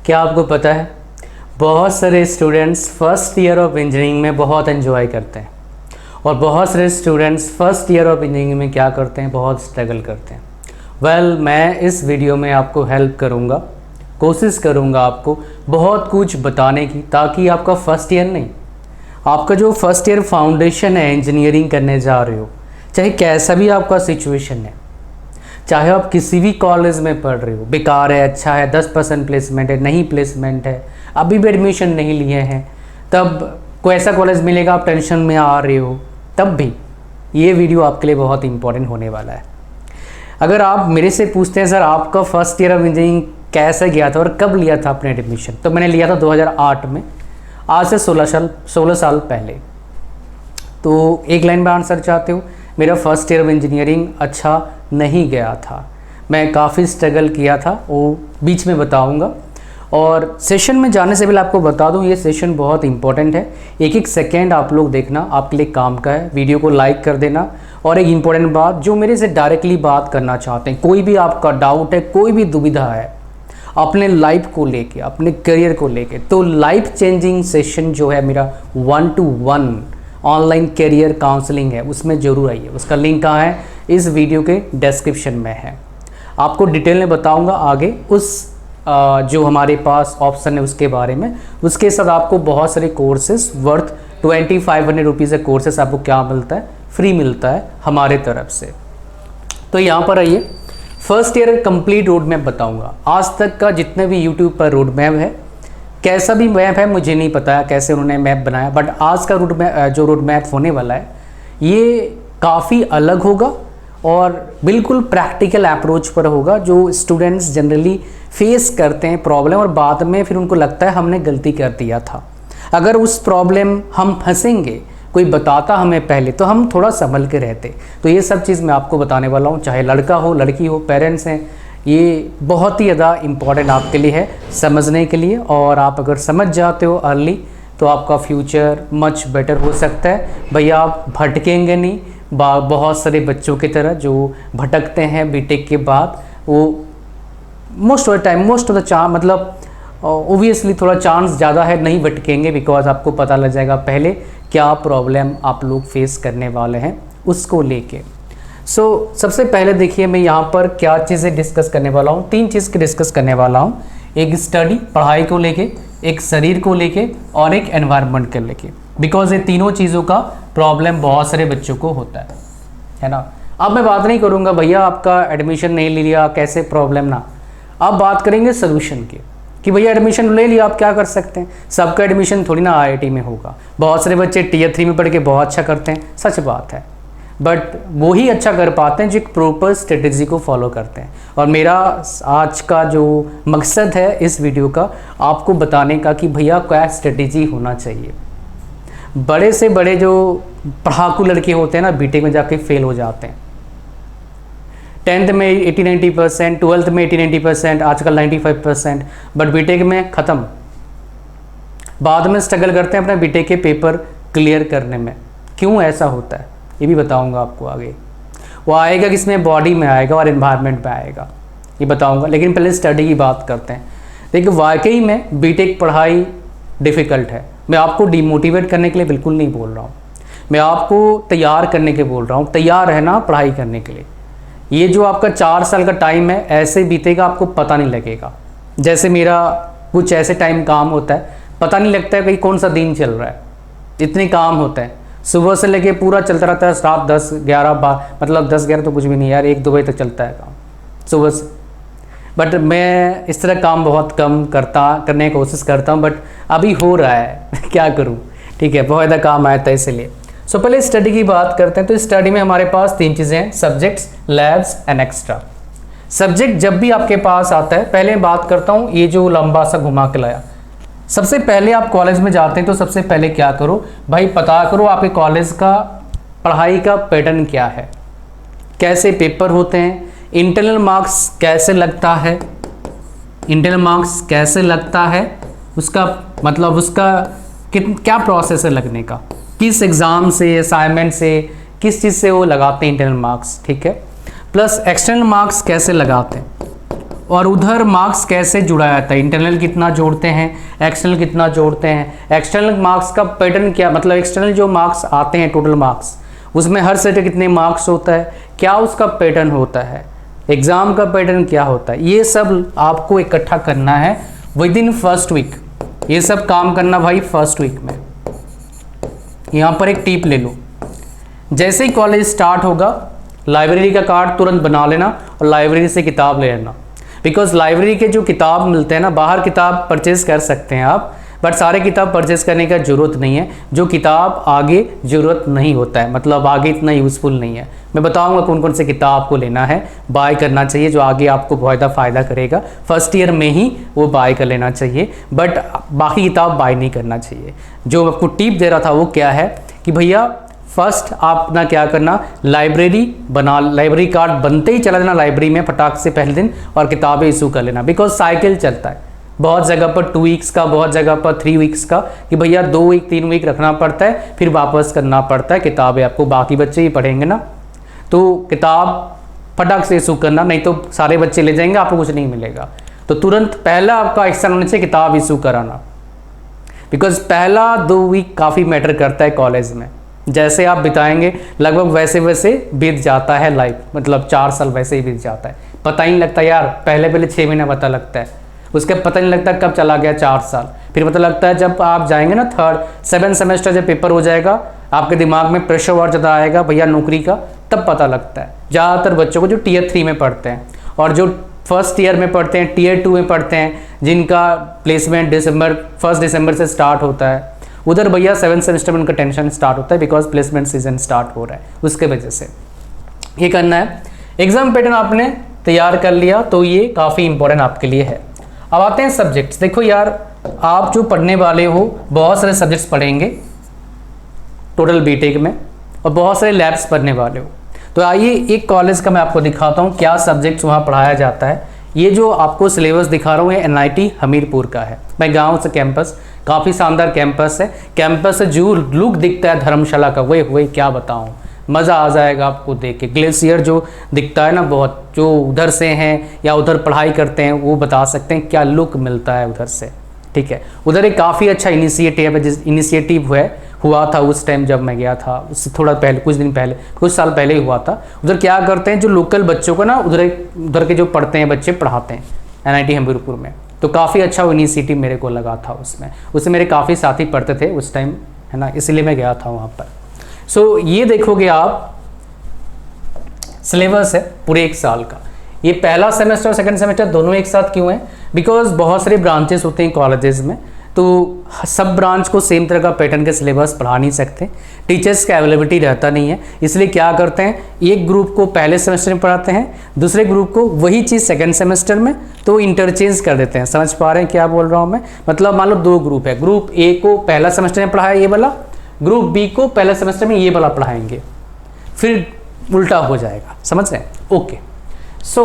क्या आपको पता है, बहुत सारे students first year of engineering में बहुत एंजॉय करते हैं और बहुत सारे students first year of engineering में क्या करते हैं, बहुत स्ट्रगल करते हैं। मैं इस वीडियो में आपको हेल्प करूंगा, कोशिश करूंगा आपको बहुत कुछ बताने की, ताकि आपका फर्स्ट ईयर नहीं, आपका जो फर्स्ट ईयर फाउंडेशन है इंजीनियरिंग करने जा रहे हो, चाहे कैसा भी आपका सिचुएशन है, चाहे आप किसी भी कॉलेज में पढ़ रहे हो, बेकार है, अच्छा है, 10% प्लेसमेंट है, नहीं प्लेसमेंट है, अभी भी एडमिशन नहीं लिए हैं, तब कोई ऐसा कॉलेज मिलेगा आप टेंशन में आ रहे हो, तब भी ये वीडियो आपके लिए बहुत इंपॉर्टेंट होने वाला है। अगर आप मेरे से पूछते हैं सर आपका फर्स्ट ईयर ऑफ इंजीनियरिंग कैसे गया था और कब लिया था आपने एडमिशन, तो मैंने लिया था 2008 में, आज से 16 साल पहले। तो एक लाइन में आंसर चाहते हो, मेरा फर्स्ट ईयर ऑफ इंजीनियरिंग अच्छा नहीं गया था, मैं काफ़ी स्ट्रगल किया था, वो बीच में बताऊंगा। और सेशन में जाने से पहले आपको बता दूं, ये सेशन बहुत इंपॉर्टेंट है, एक एक सेकेंड आप लोग देखना आपके लिए काम का है, वीडियो को लाइक कर देना। और एक इम्पॉर्टेंट बात, जो मेरे से डायरेक्टली बात करना चाहते हैं, कोई भी आपका डाउट है, कोई भी दुविधा है अपने लाइफ को लेके, अपने करियर को लेके, तो लाइफ चेंजिंग सेशन जो है मेरा 1-to-1 ऑनलाइन करियर काउंसलिंग है, उसमें ज़रूर आइए। उसका लिंक कहाँ है, इस वीडियो के डिस्क्रिप्शन में है। आपको डिटेल में बताऊंगा आगे उस जो हमारे पास ऑप्शन है उसके बारे में। उसके साथ आपको बहुत सारे कोर्सेज वर्थ 2500 रुपीज़ के कोर्सेज आपको क्या मिलता है, फ्री मिलता है हमारे तरफ से। तो यहाँ पर आइए, first year complete road map बताऊँगा। आज तक का जितने भी यूट्यूब पर रोड मैप है, कैसा भी मैप है मुझे नहीं पता है कैसे उन्होंने मैप बनाया, बट आज का रोड मैप होने वाला है ये काफ़ी अलग होगा और बिल्कुल प्रैक्टिकल अप्रोच पर होगा, जो स्टूडेंट्स जनरली फेस करते हैं प्रॉब्लम और बाद में फिर उनको लगता है हमने गलती कर दिया था। अगर उस प्रॉब्लम हम फंसेंगे, कोई बताता हमें पहले, तो हम थोड़ा संभल के रहते। तो ये सब चीज़ मैं आपको बताने वाला हूँ, चाहे लड़का हो लड़की हो, पेरेंट्स हैं, ये बहुत ही ज़्यादा इम्पॉर्टेंट आपके लिए है समझने के लिए। और आप अगर समझ जाते हो अर्ली तो आपका फ्यूचर मच बेटर हो सकता है। भैया आप भटकेंगे नहीं, बहुत सारे बच्चों की तरह जो भटकते हैं बीटेक के बाद, वो मोस्ट ऑफ द मतलब ओबियसली थोड़ा चांस ज़्यादा है नहीं भटकेंगे, बिकॉज आपको पता लग जाएगा पहले क्या प्रॉब्लम आप लोग फेस करने वाले हैं उसको लेके। सबसे पहले देखिए मैं यहाँ पर क्या चीज़ें डिस्कस करने वाला हूँ, 3 चीज़ की डिस्कस करने वाला हूँ। एक स्टडी पढ़ाई को लेके, एक शरीर को लेके और एक एनवायरनमेंट को लेके, बिकॉज ये तीनों चीज़ों का प्रॉब्लम बहुत सारे बच्चों को होता है ना। अब मैं बात नहीं करूँगा भैया आपका एडमिशन नहीं ले लिया कैसे प्रॉब्लम ना, अब बात करेंगे सोल्यूशन की कि भैया एडमिशन ले लिया आप क्या कर सकते हैं। सबका एडमिशन थोड़ी ना आईआईटी में होगा, बहुत सारे बच्चे टियर 3 में पढ़ के बहुत अच्छा करते हैं, सच बात है, बट वो ही अच्छा कर पाते हैं जो एक प्रॉपर स्ट्रेटेजी को फॉलो करते हैं। और मेरा आज का जो मकसद है इस वीडियो का, आपको बताने का कि भैया क्या स्ट्रेटेजी होना चाहिए। बड़े से बड़े जो पढ़ाकू लड़के होते हैं ना, बीटेक में जाके फेल हो जाते हैं, 10th में 80-90%, 12th में 80-90%, आजकल 95%, बट बीटेक में ख़त्म। बाद में स्ट्रगल करते हैं अपने बीटेक के पेपर क्लियर करने में। क्यों ऐसा होता है ये भी बताऊंगा आपको आगे। वो आएगा किसमें, बॉडी में आएगा और एनवायरनमेंट में आएगा, ये बताऊंगा। लेकिन पहले स्टडी की बात करते हैं। देखिए वाकई में बीटेक पढ़ाई डिफ़िकल्ट है, मैं आपको डिमोटिवेट करने के लिए बिल्कुल नहीं बोल रहा हूँ, मैं आपको तैयार करने के बोल रहा हूँ। तैयार रहना पढ़ाई करने के लिए। ये जो आपका 4 साल का टाइम है ऐसे बीतेगा आपको पता नहीं लगेगा। जैसे मेरा कुछ ऐसे टाइम काम होता है, पता नहीं लगता है कि कौन सा दिन चल रहा है, इतने काम होते हैं, सुबह से लेके पूरा चलता रहता है रात 10-11 मतलब 10-11 तो कुछ भी नहीं यार, 1-2 बजे तक चलता है काम सुबह से। बट मैं इस तरह काम बहुत कम करने की कोशिश करता हूँ, बट अभी हो रहा है क्या करूँ, ठीक है, बहुत ज़्यादा काम आया था इसलिए। पहले स्टडी की बात करते हैं। तो स्टडी में हमारे पास 3 चीज़ें हैं, subjects, labs and extra. Subject जब भी आपके पास आता है, पहले बात करता हूँ ये जो लंबा सा घुमा के लाया। सबसे पहले आप कॉलेज में जाते हैं तो सबसे पहले क्या करो भाई, पता करो आपके कॉलेज का पढ़ाई का पैटर्न क्या है, कैसे पेपर होते हैं, इंटरनल मार्क्स कैसे लगता है, उसका मतलब उसका क्या प्रोसेस है लगने का, किस एग्ज़ाम से, असाइनमेंट से, किस चीज़ से वो लगाते हैं इंटरनल मार्क्स, ठीक है। प्लस एक्सटर्नल मार्क्स कैसे लगाते हैं, और उधर मार्क्स कैसे जुड़ा जाता है, इंटरनल कितना जोड़ते हैं, एक्सटर्नल कितना जोड़ते हैं, एक्सटर्नल मार्क्स का पैटर्न क्या, मतलब एक्सटर्नल जो मार्क्स आते हैं टोटल मार्क्स, उसमें हर सेट कितने मार्क्स होता है, क्या उसका पैटर्न होता है, एग्ज़ाम का पैटर्न क्या होता है, ये सब आपको इकट्ठा करना है विद इन फर्स्ट वीक। ये सब काम करना भाई फर्स्ट वीक में। यहाँ पर एक टिप ले लो, जैसे ही कॉलेज स्टार्ट होगा लाइब्रेरी का कार्ड तुरंत बना लेना और लाइब्रेरी से किताब ले लेना। बिकॉज लाइब्रेरी के जो किताब मिलते हैं ना, बाहर किताब परचेज़ कर सकते हैं आप, बट सारे किताब परचेज़ करने का ज़रूरत नहीं है। जो किताब आगे ज़रूरत नहीं होता है, मतलब आगे इतना यूज़फुल नहीं है, मैं बताऊंगा कौन कौन से किताब आपको लेना है, बाय करना चाहिए, जो आगे आपको बहुत फ़ायदा करेगा। फर्स्ट ईयर में ही वो बाय कर लेना चाहिए, बट बाकी किताब बाय नहीं करना चाहिए। जो आपको टिप दे रहा था वो क्या है कि भैया फर्स्ट आप ना क्या करना, लाइब्रेरी कार्ड बनते ही चला जाना लाइब्रेरी में फटाक से पहले दिन और किताबें इशू कर लेना। बिकॉज साइकिल चलता है, बहुत जगह पर 2 वीक्स का, बहुत जगह पर 3 वीक्स का, कि भैया 2 वीक 3 वीक रखना पड़ता है, फिर वापस करना पड़ता है किताबें। आपको बाकी बच्चे ही पढ़ेंगे ना, तो किताब फटाक से इशू करना, नहीं तो सारे बच्चे ले जाएंगे, आपको कुछ नहीं मिलेगा। तो तुरंत पहला आपका एक्शन होने से किताब इशू कराना, बिकॉज पहला 2 वीक काफ़ी मैटर करता है कॉलेज में। जैसे आप बिताएंगे लगभग वैसे वैसे बीत जाता है लाइफ, मतलब 4 साल वैसे ही बीत जाता है, पता ही नहीं लगता यार। पहले 6 महीना पता लगता है, उसके पता नहीं लगता कब चला गया 4 साल। फिर पता लगता है जब आप जाएंगे ना 7 सेमेस्टर जब पेपर हो जाएगा, आपके दिमाग में प्रेशर और ज़्यादा आएगा भैया नौकरी का, तब पता लगता है। ज़्यादातर बच्चों को जो Tier 3 में पढ़ते हैं और जो फर्स्ट ईयर में पढ़ते हैं, Tier 2 में पढ़ते हैं, जिनका प्लेसमेंट 1 दिसंबर से स्टार्ट होता है, उधर भैया 7 सेमेस्टर में उनका टेंशन स्टार्ट होता है, बिकॉज प्लेसमेंट सीजन स्टार्ट हो रहा है, उसके वजह से ये करना है। एग्जाम पैटर्न आपने तैयार कर लिया, तो ये काफ़ी इंपॉर्टेंट आपके लिए है। अब आते हैं सब्जेक्ट्स। देखो यार, आप जो पढ़ने वाले हो बहुत सारे सब्जेक्ट्स पढ़ेंगे टोटल बीटेक में, और बहुत सारे लैब्स पढ़ने वाले हो। तो आइए एक कॉलेज का मैं आपको दिखाता हूँ क्या सब्जेक्ट्स वहाँ पढ़ाया जाता है। ये जो आपको सिलेबस दिखा रहा हूँ ये NIT हमीरपुर का है। मैं गाँव से कैंपस, काफ़ी शानदार कैंपस है। कैंपस से जो लुक दिखता है धर्मशाला का, वही क्या बताऊँ, मज़ा आ जाएगा आपको देख के। ग्लेशियर जो दिखता है ना, बहुत जो उधर से हैं या उधर पढ़ाई करते हैं वो बता सकते हैं क्या लुक मिलता है उधर से, ठीक है। उधर एक काफ़ी अच्छा इनिशिएटिव हुआ था उस टाइम जब मैं गया था, उससे थोड़ा पहले, कुछ साल पहले ही हुआ था। उधर क्या करते हैं, जो लोकल बच्चों को ना उधर के जो पढ़ते हैं बच्चे पढ़ाते हैं NIT हमीरपुर में। तो काफ़ी अच्छा वो इनिशिएटिव मेरे को लगा था उसमें मेरे काफ़ी साथी पढ़ते थे उस टाइम, है ना, इसलिए मैं गया था वहाँ पर। सो ये देखोगे आप, सिलेबस है पूरे 1 साल का। ये पहला सेमेस्टर और सेकंड सेमेस्टर दोनों एक साथ क्यों है, बिकॉज बहुत सारे ब्रांचेस होते हैं कॉलेजेस में, तो सब ब्रांच को सेम तरह का पैटर्न के सिलेबस पढ़ा नहीं सकते, टीचर्स का अवेलेबिलिटी रहता नहीं है। इसलिए क्या करते हैं, एक ग्रुप को पहले सेमेस्टर में पढ़ाते हैं, दूसरे ग्रुप को वही चीज़ सेकंड सेमेस्टर में, तो इंटरचेंज कर देते हैं। समझ पा रहे हैं क्या बोल रहा हूँ मैं, मतलब मान लो 2 ग्रुप है, ग्रुप A को पहला सेमेस्टर में पढ़ाया ये वाला, ग्रुप B को पहले सेमेस्टर में ये वाला पढ़ाएंगे, फिर उल्टा हो जाएगा। समझ रहे हैं? ओके। सो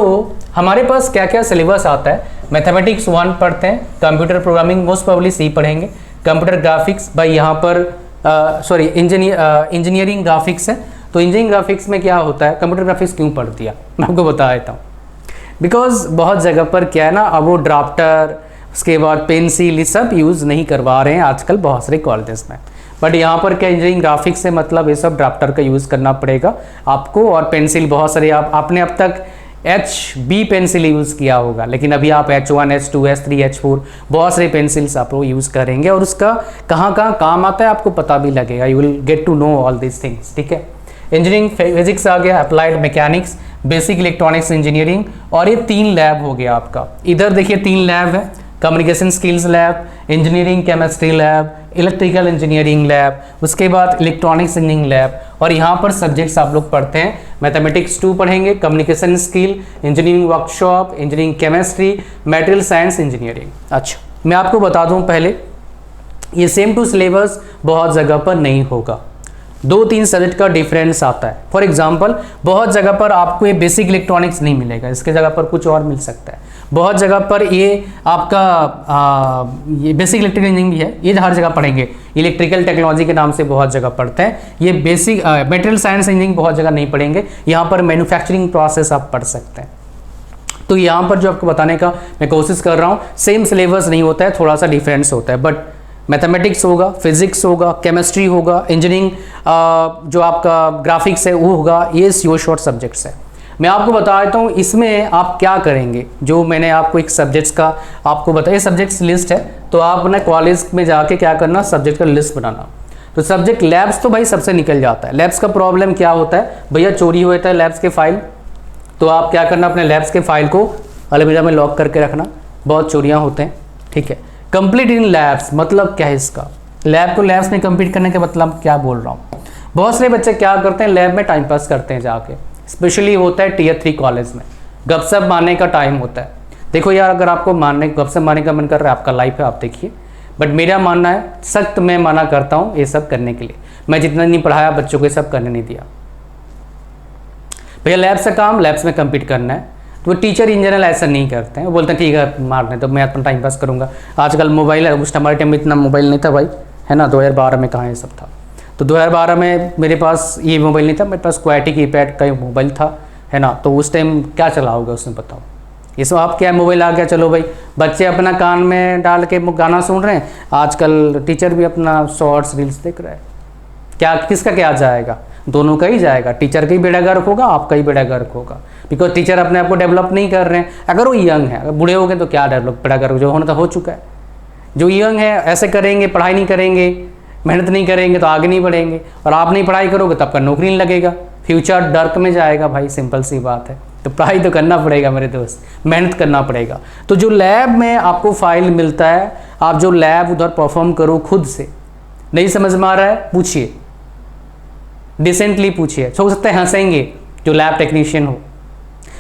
हमारे पास क्या क्या सिलेबस आता है, मैथमेटिक्स 1 पढ़ते हैं, computer programming most probably C पढ़ेंगे, कंप्यूटर ग्राफिक्स भाई यहाँ पर इंजीनियरिंग ग्राफिक्स है। तो इंजीनियरिंग ग्राफिक्स में क्या होता है, कंप्यूटर ग्राफिक्स क्यों पढ़ दिया मैं आपको बता देता हूँ। बिकॉज बहुत जगह पर क्या है ना, अब वो ड्राफ्टर, उसके बाद पेंसिल, ये सब यूज़ नहीं करवा रहे हैं आजकल बहुत सारे कॉलेजेस में। बट यहाँ पर क्या इंजीनियरिंग ग्राफिक्स से मतलब ये सब ड्राफ्टर का यूज़ करना पड़ेगा आपको, और पेंसिल बहुत सारे आपने अब तक HB पेंसिल यूज़ किया होगा, लेकिन अभी आप H1, H2, H3, H4 बहुत सारे पेंसिल्स आप लोग यूज़ करेंगे, और उसका कहाँ कहाँ काम आता है आपको पता भी लगेगा। You will get to know all this things, ठीक है। इंजीनियरिंग फिजिक्स आ गया, applied mechanics, basic electronics engineering, और ये 3 लैब हो गया आपका। इधर देखिए 3 लैब है, communication skills lab, engineering chemistry lab, electrical engineering lab, उसके बाद इलेक्ट्रॉनिक्स इंजीनियरिंग लैब। और यहाँ पर सब्जेक्ट्स आप लोग पढ़ते हैं, मैथमेटिक्स 2 पढ़ेंगे, communication skill, engineering workshop, engineering chemistry, material science engineering. अच्छा, मैं आपको बता दूँ पहले, ये सेम टू सिलेबस बहुत जगह पर नहीं होगा, 2-3 सब्जेक्ट का डिफरेंस आता है। फॉर एग्जांपल बहुत जगह पर आपको ये बेसिक इलेक्ट्रॉनिक्स नहीं मिलेगा, इसके जगह पर कुछ और मिल सकता है। बहुत जगह पर ये आपका ये बेसिक इलेक्ट्रिकल इंजीनियरिंग भी है, ये हर जगह पढ़ेंगे, इलेक्ट्रिकल टेक्नोलॉजी के नाम से बहुत जगह पढ़ते हैं। ये बेसिक मटेरियल साइंस इंजीनियरिंग बहुत जगह नहीं पढ़ेंगे, यहाँ पर मैन्युफैक्चरिंग प्रोसेस आप पढ़ सकते हैं। तो यहाँ पर जो आपको बताने का मैं कोशिश कर रहा हूँ, सेम सिलेबस नहीं होता है, थोड़ा सा डिफरेंस होता है, बट मैथमेटिक्स होगा, फिजिक्स होगा, केमिस्ट्री होगा, इंजीनियरिंग जो आपका ग्राफिक्स है वो होगा, ये शॉर्ट सब्जेक्ट्स है। मैं आपको बता देता हूँ इसमें आप क्या करेंगे। जो मैंने आपको एक सब्जेक्ट्स का आपको बताया, सब्जेक्ट्स लिस्ट है, तो आप ना कॉलेज में जाके क्या करना, सब्जेक्ट का लिस्ट बनाना। तो सब्जेक्ट लैब्स तो भाई सबसे निकल जाता है। लैब्स का प्रॉब्लम क्या होता है भैया, चोरी हो जाता है लैब्स के फाइल, तो आप क्या करना, अपने लैब्स के फाइल को अलमीरा में लॉक करके रखना, बहुत चोरियाँ होते हैं, ठीक है। कंप्लीट इन लैब्स मतलब क्या है इसका, लैब को लैब्स में कंप्लीट करने के मतलब क्या बोल रहा हूँ। बहुत सारे बच्चे क्या करते हैं, लैब में टाइम पास करते हैं जाके, स्पेशली होता है टियर 3 कॉलेज में, गपशप मारने का टाइम होता है। देखो यार, अगर आपको गपशप मारने का मन कर रहा है, आपका लाइफ है, आप देखिए, बट मेरा मानना है, सख्त मैं मना करता हूँ ये सब करने के लिए। मैं जितना नहीं पढ़ाया बच्चों को ये सब करने नहीं दिया। भैया लैब्स का काम लैब्स में कंप्लीट करना है, तो टीचर इन जनरल ऐसा नहीं करते हैं, वो बोलते हैं ठीक है मारने तो मैं अपना टाइम पास करूँगा। आजकल मोबाइल है, उस हमारे टाइम में इतना मोबाइल नहीं था भाई, है ना, 2012 में कहाँ ये सब था। तो 2012 में मेरे पास ये मोबाइल नहीं था, मेरे पास क्वालिटी कीपैड का मोबाइल था, है ना। तो उस टाइम क्या चलाओगे उसमें बताओ, ये सब आप क्या मोबाइल आ गया, चलो भाई बच्चे अपना कान में डाल के गाना सुन रहे हैं, आजकल टीचर भी अपना शॉर्ट्स रील्स देख रहा है। क्या किसका क्या जाएगा, दोनों का ही जाएगा, टीचर का ही बेड़ा गर्क होगा, आपका ही बेड़ा गर्क होगा, बिकॉज टीचर अपने आप को डेवलप नहीं कर रहे हैं। अगर वो यंग है, अगर बूढ़े हो गए तो क्या डेवलप, बेड़ा गर्क जो होना तो हो चुका है। जो यंग है ऐसे करेंगे, पढ़ाई नहीं करेंगे, मेहनत नहीं करेंगे तो आगे नहीं बढ़ेंगे, और आप नहीं पढ़ाई करोगे तो आपका नौकरी नहीं लगेगा, फ्यूचर डार्क में जाएगा भाई, सिंपल सी बात है। तो पढ़ाई तो करना पड़ेगा मेरे दोस्त, मेहनत करना पड़ेगा। तो जो लैब में आपको फाइल मिलता है, आप जो लैब उधर परफॉर्म करो खुद से। नहीं समझ में आ रहा है पूछिए, डिसेंटली पूछिए, हो सकता है हंसेंगे जो लैब टेक्नीशियन हो,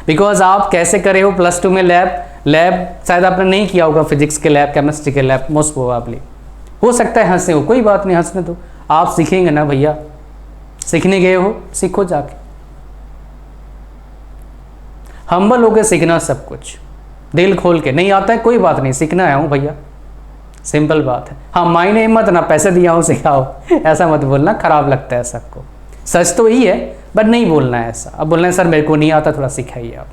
बिकॉज आप कैसे करे हो +2 में लैब शायद आपने नहीं किया होगा, फिजिक्स के लैब, केमिस्ट्री के लैब, मोस्ट प्रोबेबली हो सकता है हंसे हो, कोई बात नहीं, हंसने दो, आप सीखेंगे ना भैया, सीखने गए हो सीखो जाके, हम्बल होकर सीखना सब कुछ, दिल खोल के। नहीं आता है कोई बात नहीं, सीखना है हूँ भैया, सिंपल बात है। हाँ मायने मत ना पैसे दिया हो सिखाओ, ऐसा मत बोलना, खराब लगता है सबको। सच तो यही है, बट नहीं बोलना है ऐसा। अब बोलना है सर मेरे को नहीं आता, थोड़ा सिखाइए आप।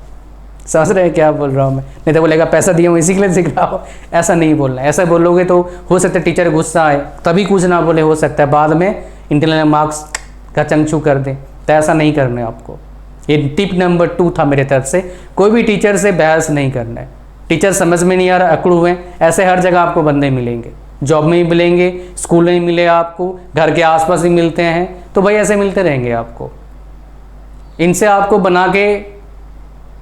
समझ रहे हैं क्या बोल रहा हूँ मैं, नहीं तो बोलेगा पैसा दिया हूँ इसी के लिए सीख रहा हो, ऐसा नहीं बोलना है। ऐसा बोलोगे तो हो सकता है टीचर गुस्सा आए, तभी कुछ ना बोले, हो सकता है बाद में इंटरनल मार्क्स का चंगचू कर दे, तो ऐसा नहीं करना है आपको। ये टिप नंबर 2 था मेरे तरफ से, कोई भी टीचर से बहस नहीं करना है। टीचर समझ में नहीं आ रहा, अकड़ू हुए, ऐसे हर जगह आपको बंदे मिलेंगे, जॉब में भी मिलेंगे, स्कूल में भी मिले आपको, घर के आसपास भी मिलते हैं, तो भाई ऐसे मिलते रहेंगे आपको। इनसे आपको बना के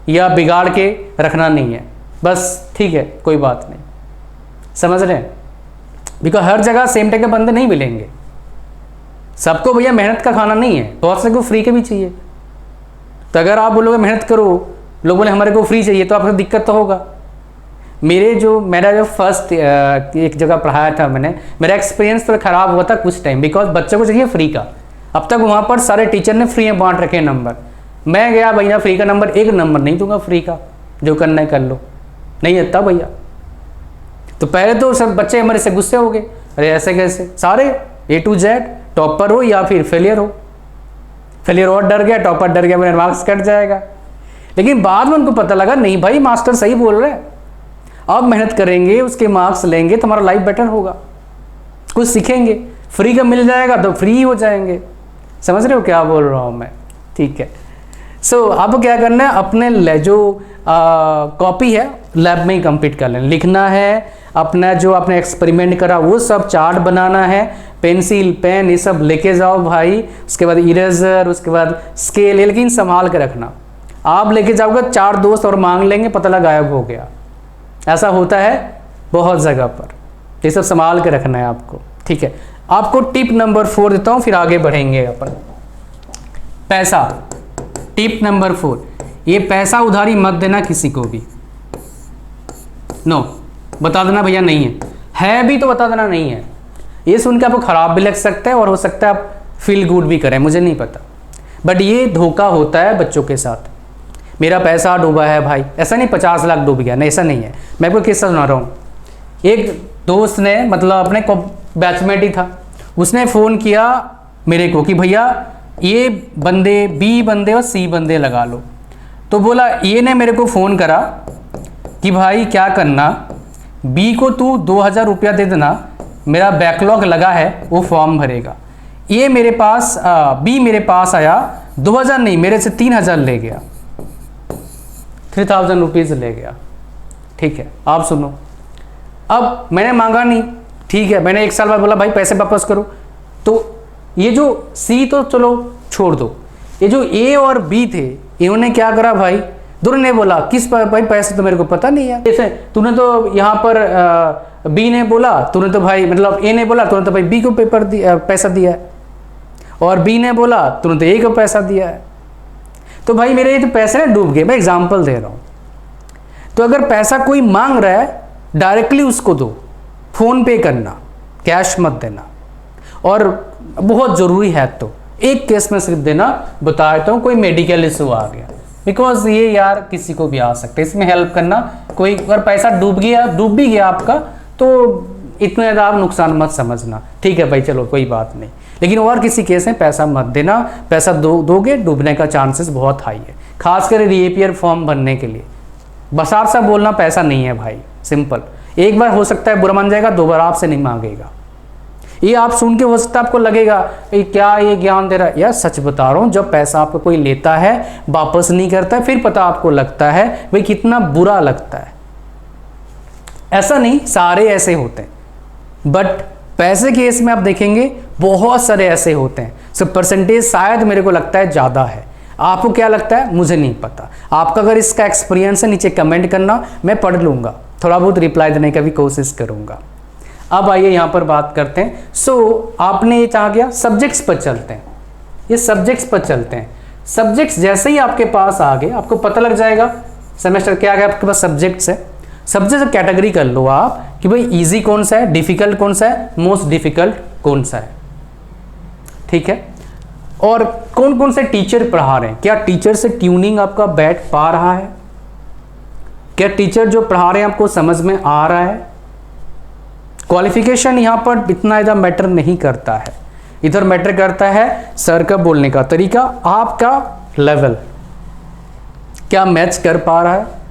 या बिगाड़ के रखना नहीं है, बस ठीक है कोई बात नहीं, समझ रहे हैं। बिकॉज हर जगह सेम टाइप के बंदे नहीं मिलेंगे, सबको भैया मेहनत का खाना नहीं है, बहुत से को फ्री के भी चाहिए। तो अगर आप बोलोगे मेहनत करो, लोग बोले हमारे को फ्री चाहिए, तो आपको दिक्कत तो होगा। मेरा जो फर्स्ट एक जगह पढ़ाया था मैंने, मेरा एक्सपीरियंस तो ख़राब हुआ था कुछ टाइम, बिकॉज बच्चों को चाहिए फ्री का। अब तक वहाँ पर सारे टीचर ने फ्री में बांट रखे नंबर, मैं गया भैया फ्री का नंबर, एक नंबर नहीं दूंगा फ्री का, जो करना है कर लो, नहीं आता भैया। तो पहले तो सब बच्चे हमारे से गुस्से हो गए, अरे ऐसे कैसे, सारे A to Z टॉपर हो या फिर फेलियर हो, फेलियर और डर गया, टॉपर डर गया, मेरा मार्क्स कट जाएगा। लेकिन बाद में उनको पता लगा नहीं भाई मास्टर सही बोल रहे हैं, अब मेहनत करेंगे, उसके मार्क्स लेंगे तो हमारा लाइफ बेटर होगा, कुछ सीखेंगे, फ्री का मिल जाएगा तो फ्री हो जाएंगे। समझ रहे हो क्या बोल रहा हूँ मैं, ठीक है। सो आपको क्या करना है, अपने जो कॉपी है लैब में ही कंप्लीट कर लेना, लिखना है, अपना जो आपने एक्सपेरिमेंट करा वो सब चार्ट बनाना है, पेंसिल पेन ये सब लेके जाओ भाई, उसके बाद इरेजर, उसके बाद स्केल, लेकिन संभाल के रखना। आप लेके जाओगे 4 दोस्त और मांग लेंगे, पता लगा गायब हो गया, ऐसा होता है बहुत जगह पर, ये सब संभाल के रखना है आपको, ठीक है। आपको टिप नंबर 4 देता हूँ, फिर आगे बढ़ेंगे अपन। पैसा, टिप नंबर 4, ये पैसा उधारी मत देना किसी को भी, नो, बता देना भैया नहीं है भी तो बता देना नहीं है। ये सुन के आपको ख़राब भी लग सकता है और हो सकता है आप फील गुड भी करें, मुझे नहीं पता, बट ये धोखा होता है बच्चों के साथ। मेरा पैसा डूबा है भाई, ऐसा नहीं 50 लाख डूब गया, नहीं ऐसा नहीं है। मैं आपको किस्सा सुना रहा हूँ। एक दोस्त ने, मतलब अपने बैचमेट ही था, उसने फ़ोन किया मेरे को कि भैया ये बंदे B बंदे और C बंदे लगा लो, तो बोला ए ने मेरे को फ़ोन करा कि भाई क्या करना, बी को तू 2000 रुपया दे देना, मेरा बैकलॉग लगा है, वो फॉर्म भरेगा। ये मेरे पास बी मेरे पास आया, 2000 नहीं, मेरे से 3000 ले गया, 3000 रुपीज़ ले गया। ठीक है, आप सुनो, अब मैंने मांगा नहीं, ठीक है, मैंने 1 साल बाद बोला भाई पैसे वापस करो, तो ये जो सी तो चलो छोड़ दो, ये जो ए और बी थे इन्होंने क्या करा भाई, दोनों ने बोला किस पर भाई, पैसे तो मेरे को पता नहीं है, जैसे तूने तो यहाँ पर बी ने बोला, तूने तो भाई मतलब ए ने बोला, तूने तो भाई बी को पैसा दिया है, और बी ने बोला तूने तो ए को पैसा दिया है, तो भाई मेरे ये तो पैसे ना डूब गए। मैं एग्जाम्पल दे रहा हूँ। तो अगर पैसा कोई मांग रहा है डायरेक्टली उसको दो, फ़ोन पे करना, कैश मत देना, और बहुत ज़रूरी है तो एक केस में सिर्फ देना, बता देता हूँ, कोई मेडिकल इशू आ गया, बिकॉज ये यार किसी को भी आ सकता है, इसमें हेल्प करना। कोई अगर पैसा डूब भी गया आपका, तो इतना ज़्यादा आप नुकसान मत समझना, ठीक है भाई, चलो कोई बात नहीं, लेकिन और किसी केस में पैसा मत देना। पैसा दोगे डूबने का चांसेस बहुत हाई है, खासकर रीअपियर फॉर्म भरने के लिए। बस आप सब बोलना पैसा नहीं है भाई, सिंपल, एक बार हो सकता है बुरा मान जाएगा, दोबारा आपसे नहीं मांगेगा। ये आप सुन के हो सकता है आपको लगेगा क्या ये ज्ञान दे रहा है, यार सच बता रहा हूँ, जब पैसा आपको कोई लेता है वापस नहीं करता है, फिर पता आपको लगता है भाई कितना बुरा लगता है। ऐसा नहीं सारे ऐसे होते हैं, बट पैसे के केस में आप देखेंगे बहुत सारे ऐसे होते हैं। सो परसेंटेज शायद मेरे को लगता है ज़्यादा है, आपको क्या लगता है मुझे नहीं पता। आपका अगर इसका एक्सपीरियंस है नीचे कमेंट करना, मैं पढ़ लूँगा, थोड़ा बहुत रिप्लाई देने का भी कोशिश करूँगा। अब आइए यहाँ पर बात करते हैं। सो आपने ये चाह गया, सब्जेक्ट्स पर चलते हैं, ये सब्जेक्ट्स पर चलते हैं। सब्जेक्ट्स जैसे ही आपके पास आ गए आपको पता लग जाएगा सेमेस्टर क्या है, आपके पास सब्जेक्ट्स है। सब्जेक्ट कैटेगरी कर लो आप कि भाई इजी कौन सा है, डिफिकल्ट कौन सा है, मोस्ट डिफिकल्ट कौन सा है, ठीक है। और कौन कौन से टीचर पढ़ा रहे हैं, क्या टीचर से ट्यूनिंग आपका बैठ पा रहा है, क्या टीचर जो पढ़ा रहे हैं आपको समझ में आ रहा है। क्वालिफिकेशन यहाँ पर इतना ज़्यादा मैटर नहीं करता है, इधर मैटर करता है सर का बोलने का तरीका, आपका लेवल क्या मैच कर पा रहा है।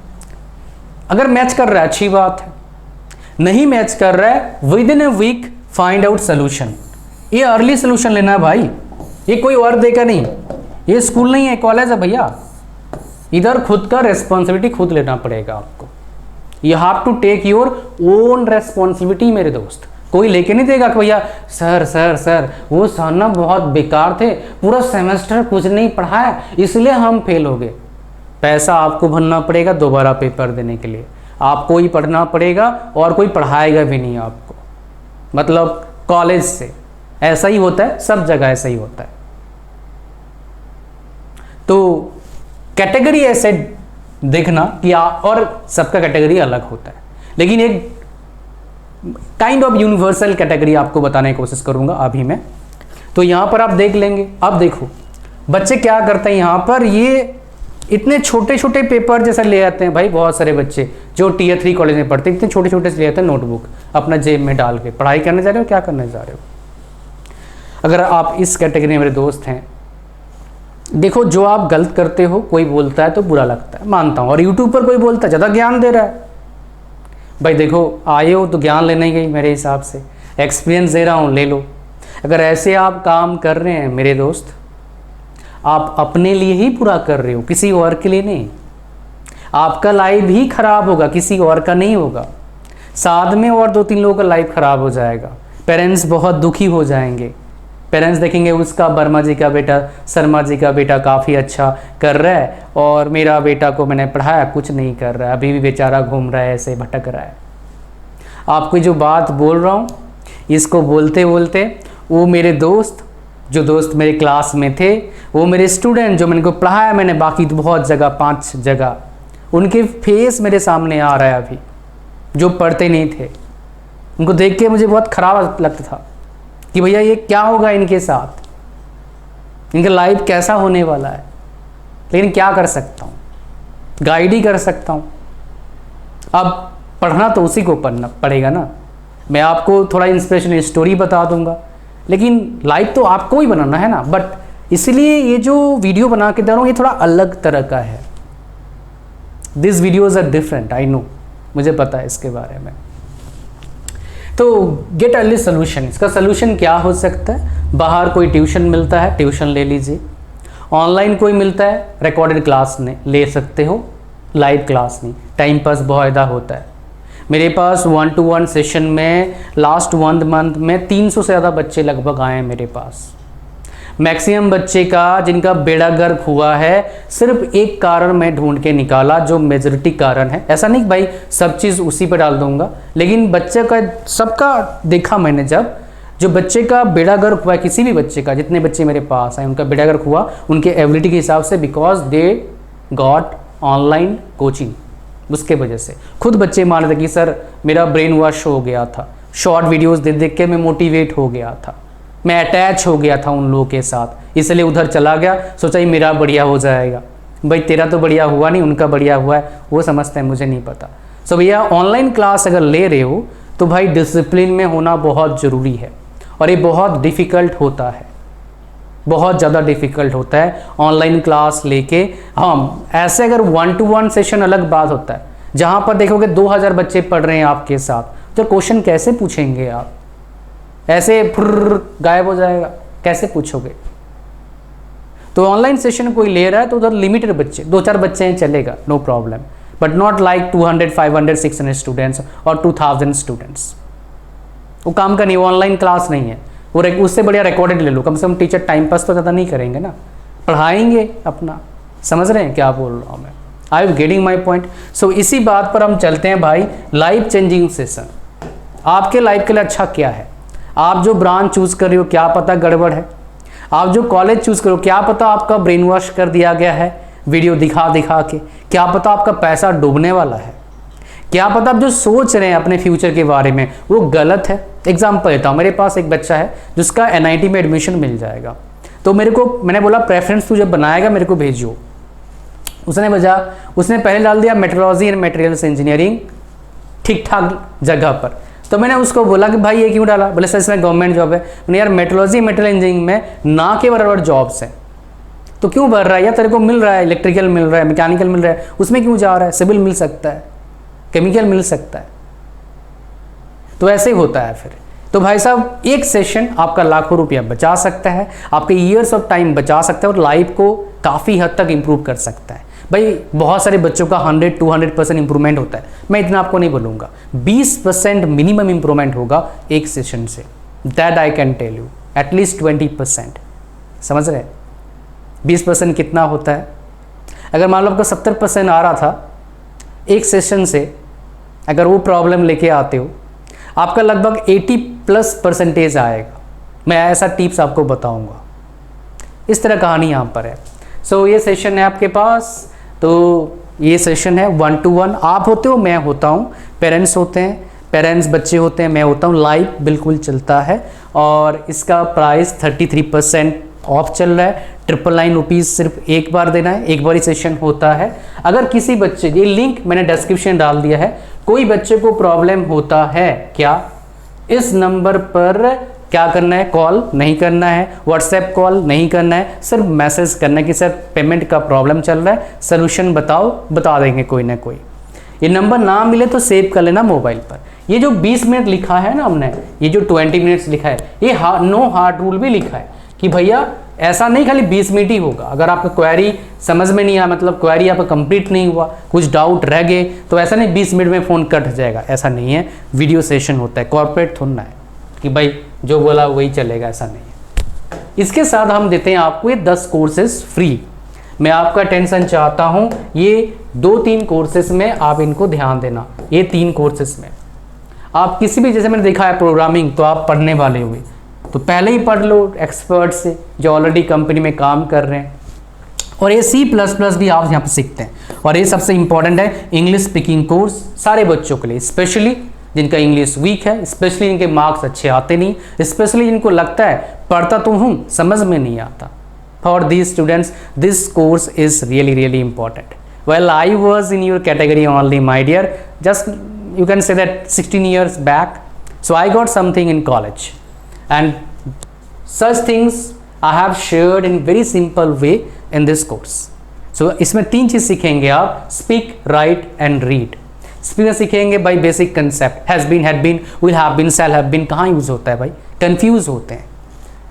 अगर मैच कर रहा है अच्छी बात है, नहीं मैच कर रहा है within a week find out solution. ये अर्ली सोल्यूशन लेना है भाई, ये कोई और देगा नहीं, ये स्कूल नहीं है, कॉलेज है भैया। इधर खुद का रेस्पॉन्सिबिलिटी खुद लेना पड़ेगा आपको। You have to take your own responsibility मेरे दोस्त, कोई लेके नहीं देगा कि भैया सर सर सर वो सर ना बहुत बेकार थे, पूरा सेमेस्टर कुछ नहीं पढ़ाया इसलिए हम फेल हो गए। पैसा आपको भरना पड़ेगा दोबारा पेपर देने के लिए, आपको ही पढ़ना पड़ेगा और कोई पढ़ाएगा भी नहीं आपको, मतलब कॉलेज से। ऐसा ही होता है, सब जगह ऐसा ही होता है। तो कैटेगरी ऐसे देखना कि और सबका कैटेगरी अलग होता है, लेकिन एक काइंड ऑफ यूनिवर्सल कैटेगरी आपको बताने की कोशिश करूंगा अभी मैं। तो यहाँ पर आप देख लेंगे, अब देखो बच्चे क्या करते हैं यहाँ पर, ये इतने छोटे छोटे पेपर जैसा ले आते हैं भाई। बहुत सारे बच्चे जो टियर 3 कॉलेज में पढ़ते हैं इतने छोटे छोटे से ले आते हैं नोटबुक अपना जेब में डाल के। पढ़ाई करने जा रहे हो, क्या करने जा रहे हो। अगर आप इस कैटेगरी में मेरे दोस्त हैं, देखो जो आप गलत करते हो कोई बोलता है तो बुरा लगता है, मानता हूँ, और यूट्यूब पर कोई बोलता है ज़्यादा ज्ञान दे रहा है। भाई देखो आए हो तो ज्ञान लेने गई, मेरे हिसाब से एक्सपीरियंस दे रहा हूँ, ले लो। अगर ऐसे आप काम कर रहे हैं मेरे दोस्त, आप अपने लिए ही पूरा कर रहे हो, किसी और के लिए नहीं। आपका लाइफ ही खराब होगा, किसी और का नहीं होगा। साथ में और 2-3 लोगों का लाइफ खराब हो जाएगा, पेरेंट्स बहुत दुखी हो जाएंगे। पेरेंट्स देखेंगे उसका वर्मा जी का बेटा, शर्मा जी का बेटा काफ़ी अच्छा कर रहा है और मेरा बेटा को मैंने पढ़ाया कुछ नहीं कर रहा है, अभी भी बेचारा घूम रहा है, ऐसे भटक रहा है। आपको जो बात बोल रहा हूँ इसको बोलते बोलते वो मेरे दोस्त, जो दोस्त मेरे क्लास में थे, वो मेरे स्टूडेंट जो मैंने को पढ़ाया, मैंने बाकी तो बहुत जगह 5 जगह, उनके फेस मेरे सामने आ रहा है अभी, जो पढ़ते नहीं थे। उनको देख के मुझे बहुत ख़राब लगता था कि भैया ये क्या होगा इनके साथ, इनका लाइफ कैसा होने वाला है। लेकिन क्या कर सकता हूँ, गाइड ही कर सकता हूँ। अब पढ़ना तो उसी को पढ़ना पड़ेगा ना, मैं आपको थोड़ा इंस्पिरेशनल स्टोरी बता दूंगा, लेकिन लाइफ तो आपको ही बनाना है ना। बट इसलिए ये जो वीडियो बना के दे रहा हूँ ये थोड़ा अलग तरह का है, this videos are different, I know, मुझे पता है इसके बारे में। तो गेट अर्ली सोल्यूशन, इसका सोल्यूशन क्या हो सकता है? बाहर कोई ट्यूशन मिलता है, ट्यूशन ले लीजिए। ऑनलाइन कोई मिलता है, रिकॉर्डेड क्लास ले सकते हो, लाइव क्लास नहीं, टाइम पास बहुत ज़्यादा होता है। मेरे पास 1-to-1 सेशन में लास्ट 1 मंथ में 300 से ज़्यादा बच्चे लगभग आए हैं मेरे पास। मैक्सिमम बच्चे का जिनका बेड़ा गर्क हुआ है, सिर्फ एक कारण मैं ढूंढ के निकाला जो मेजॉरिटी कारण है। ऐसा नहीं भाई सब चीज़ उसी पर डाल दूंगा, लेकिन बच्चे का सबका देखा मैंने, जब जो बच्चे का बेड़ा गर्क हुआ है, किसी भी बच्चे का, जितने बच्चे मेरे पास हैं उनका बेड़ा गर्क हुआ उनके एबिलिटी के हिसाब से, because they got online coaching. उसके वजह से खुद बच्चे मान रहे थे कि सर मेरा ब्रेन वॉश हो गया था, शॉर्ट वीडियोस देख देख के मैं मोटिवेट हो गया था, मैं अटैच हो गया था उन लोगों के साथ, इसलिए उधर चला गया, सोचा ही मेरा बढ़िया हो जाएगा। भाई तेरा तो बढ़िया हुआ नहीं, उनका बढ़िया हुआ है, वो समझते हैं, मुझे नहीं पता। सो भैया ऑनलाइन क्लास अगर ले रहे हो तो भाई डिसिप्लिन में होना बहुत ज़रूरी है, और ये बहुत डिफ़िकल्ट होता है, बहुत ज़्यादा डिफ़िकल्ट होता है ऑनलाइन क्लास लेके। हाँ, ऐसे अगर 1-to-1 सेशन अलग बात होता है, जहाँ पर देखोगे 2000 बच्चे पढ़ रहे हैं आपके साथ, तो क्वेश्चन कैसे पूछेंगे आप? ऐसे फुर्र गायब हो जाएगा, कैसे पूछोगे? तो ऑनलाइन सेशन कोई ले रहा है तो उधर लिमिटेड बच्चे, 2-4 बच्चे हैं चलेगा, no problem, but not like 200, 500, 600 students और 2000 स्टूडेंट्स। वो काम का नहीं, वो ऑनलाइन क्लास नहीं है, वो उससे बढ़िया रिकॉर्डेड ले लो। कम से कम टीचर टाइम पास तो ज़्यादा नहीं करेंगे ना, पढ़ाएंगे अपना। समझ रहे हैं क्या बोल रहा हूँ मैं? I am getting my point. So इसी बात पर हम चलते हैं भाई, लाइफ चेंजिंग सेशन। आपके लाइफ के लिए अच्छा क्या है? आप जो ब्रांच चूज़ कर रहे हो क्या पता गड़बड़ है, आप जो कॉलेज चूज़ करो क्या पता आपका ब्रेन वॉश कर दिया गया है वीडियो दिखा दिखा के, क्या पता आपका पैसा डूबने वाला है, क्या पता आप जो सोच रहे हैं अपने फ्यूचर के बारे में वो गलत है। एग्जाम्पल देता हूँ, मेरे पास एक बच्चा है जिसका NIT में एडमिशन मिल जाएगा, तो मैंने बोला प्रेफरेंस तू जब बनाएगा मेरे को भेजियो। उसने पहले डाल दिया मेट्रोलॉजी एंड मटेरियल्स इंजीनियरिंग, ठीक ठाक जगह पर। तो मैंने उसको बोला कि भाई ये क्यों डाला? बोले सर इसमें गवर्नमेंट जॉब है। मैंने यार मेट्रोलॉजी मटेरियल इंजीनियरिंग में ना के बराबर जॉब्स हैं, तो क्यों भर रहा है? यार तेरे को मिल रहा है, इलेक्ट्रिकल मिल रहा है, मैकेनिकल मिल रहा है, उसमें क्यों जा रहा है? सिविल मिल सकता है, केमिकल मिल सकता है। तो ऐसे ही होता है फिर। तो भाई साहब एक सेशन आपका लाखों रुपया बचा सकता है, आपके ईयर्स ऑफ टाइम बचा सकता है और लाइफ को काफ़ी हद तक इंप्रूव कर सकता है। भाई बहुत सारे बच्चों का 100-200% इंप्रूवमेंट होता है, मैं इतना आपको नहीं बोलूँगा, 20% मिनिमम इंप्रूवमेंट होगा एक सेशन से, that I can tell you, at least 20%। समझ रहे हैं 20% कितना होता है? अगर मान लो आपका 70% आ रहा था एक सेशन से, अगर वो प्रॉब्लम लेके आते हो आपका लगभग 80+% आएगा। मैं ऐसा टिप्स आपको बताऊंगा, इस तरह कहानी यहाँ पर है। सो ये सेशन है आपके पास, तो ये सेशन है 1-to-1। आप होते हो, मैं होता हूँ, पेरेंट्स होते हैं, पेरेंट्स बच्चे होते हैं, मैं होता हूँ, लाइव बिल्कुल चलता है। और इसका प्राइस 33% ऑफ चल रहा है, 999 रुपीज़ सिर्फ एक बार देना है, एक बार ही सेशन होता है। अगर किसी बच्चे, ये लिंक मैंने डिस्क्रिप्शन डाल दिया है, कोई बच्चे को प्रॉब्लम होता है क्या, इस नंबर पर क्या करना है? कॉल नहीं करना है, व्हाट्सएप कॉल नहीं करना है, सिर्फ मैसेज करना है कि सर पेमेंट का प्रॉब्लम चल रहा है, सोल्यूशन बताओ, बता देंगे कोई ना कोई। ये नंबर ना मिले तो सेव कर लेना मोबाइल पर। ये जो 20 मिनट लिखा है ना हमने, ये जो 20 मिनट्स लिखा है, ये नो हार्ड रूल भी लिखा है कि भैया ऐसा नहीं खाली 20 मिनट ही होगा। अगर आपका क्वेरी समझ में नहीं आया, मतलब क्वेरी आपका कंप्लीट नहीं हुआ, कुछ डाउट रह गए, तो ऐसा नहीं 20 मिनट में फ़ोन कट जाएगा, ऐसा नहीं है। वीडियो सेशन होता है, कॉर्पोरेट थोड़ा है कि भाई जो बोला वही चलेगा, ऐसा नहीं है। इसके साथ हम देते हैं आपको ये 10 कोर्सेज फ्री। मैं आपका टेंशन चाहता हूँ, ये 2-3 कोर्सेज में आप इनको ध्यान देना। ये 3 कोर्सेज में आप किसी भी, जैसे मैंने देखा है प्रोग्रामिंग, तो आप पढ़ने वाले हुए तो पहले ही पढ़ लो एक्सपर्ट से जो ऑलरेडी कंपनी में काम कर रहे हैं। और ये C++ भी आप यहाँ पर सीखते हैं। और ये सबसे इंपॉर्टेंट है इंग्लिश स्पीकिंग कोर्स, सारे बच्चों के लिए, स्पेशली जिनका इंग्लिश वीक है, स्पेशली जिनके मार्क्स अच्छे आते नहीं, स्पेशली जिनको लगता है पढ़ता तो हूँ समझ में नहीं आता। For these students this course is really important. Well I was in your category only my dear, just you can say that 16 years back. So I got something in college, and such things I have shared in very simple way in this course. So इसमें 3 चीज़ सीखेंगे आप, speak, write and read. Speak में सीखेंगे भाई basic concept, has been, had been, will have been, shall have been कहाँ use होता है भाई, कंफ्यूज होते हैं।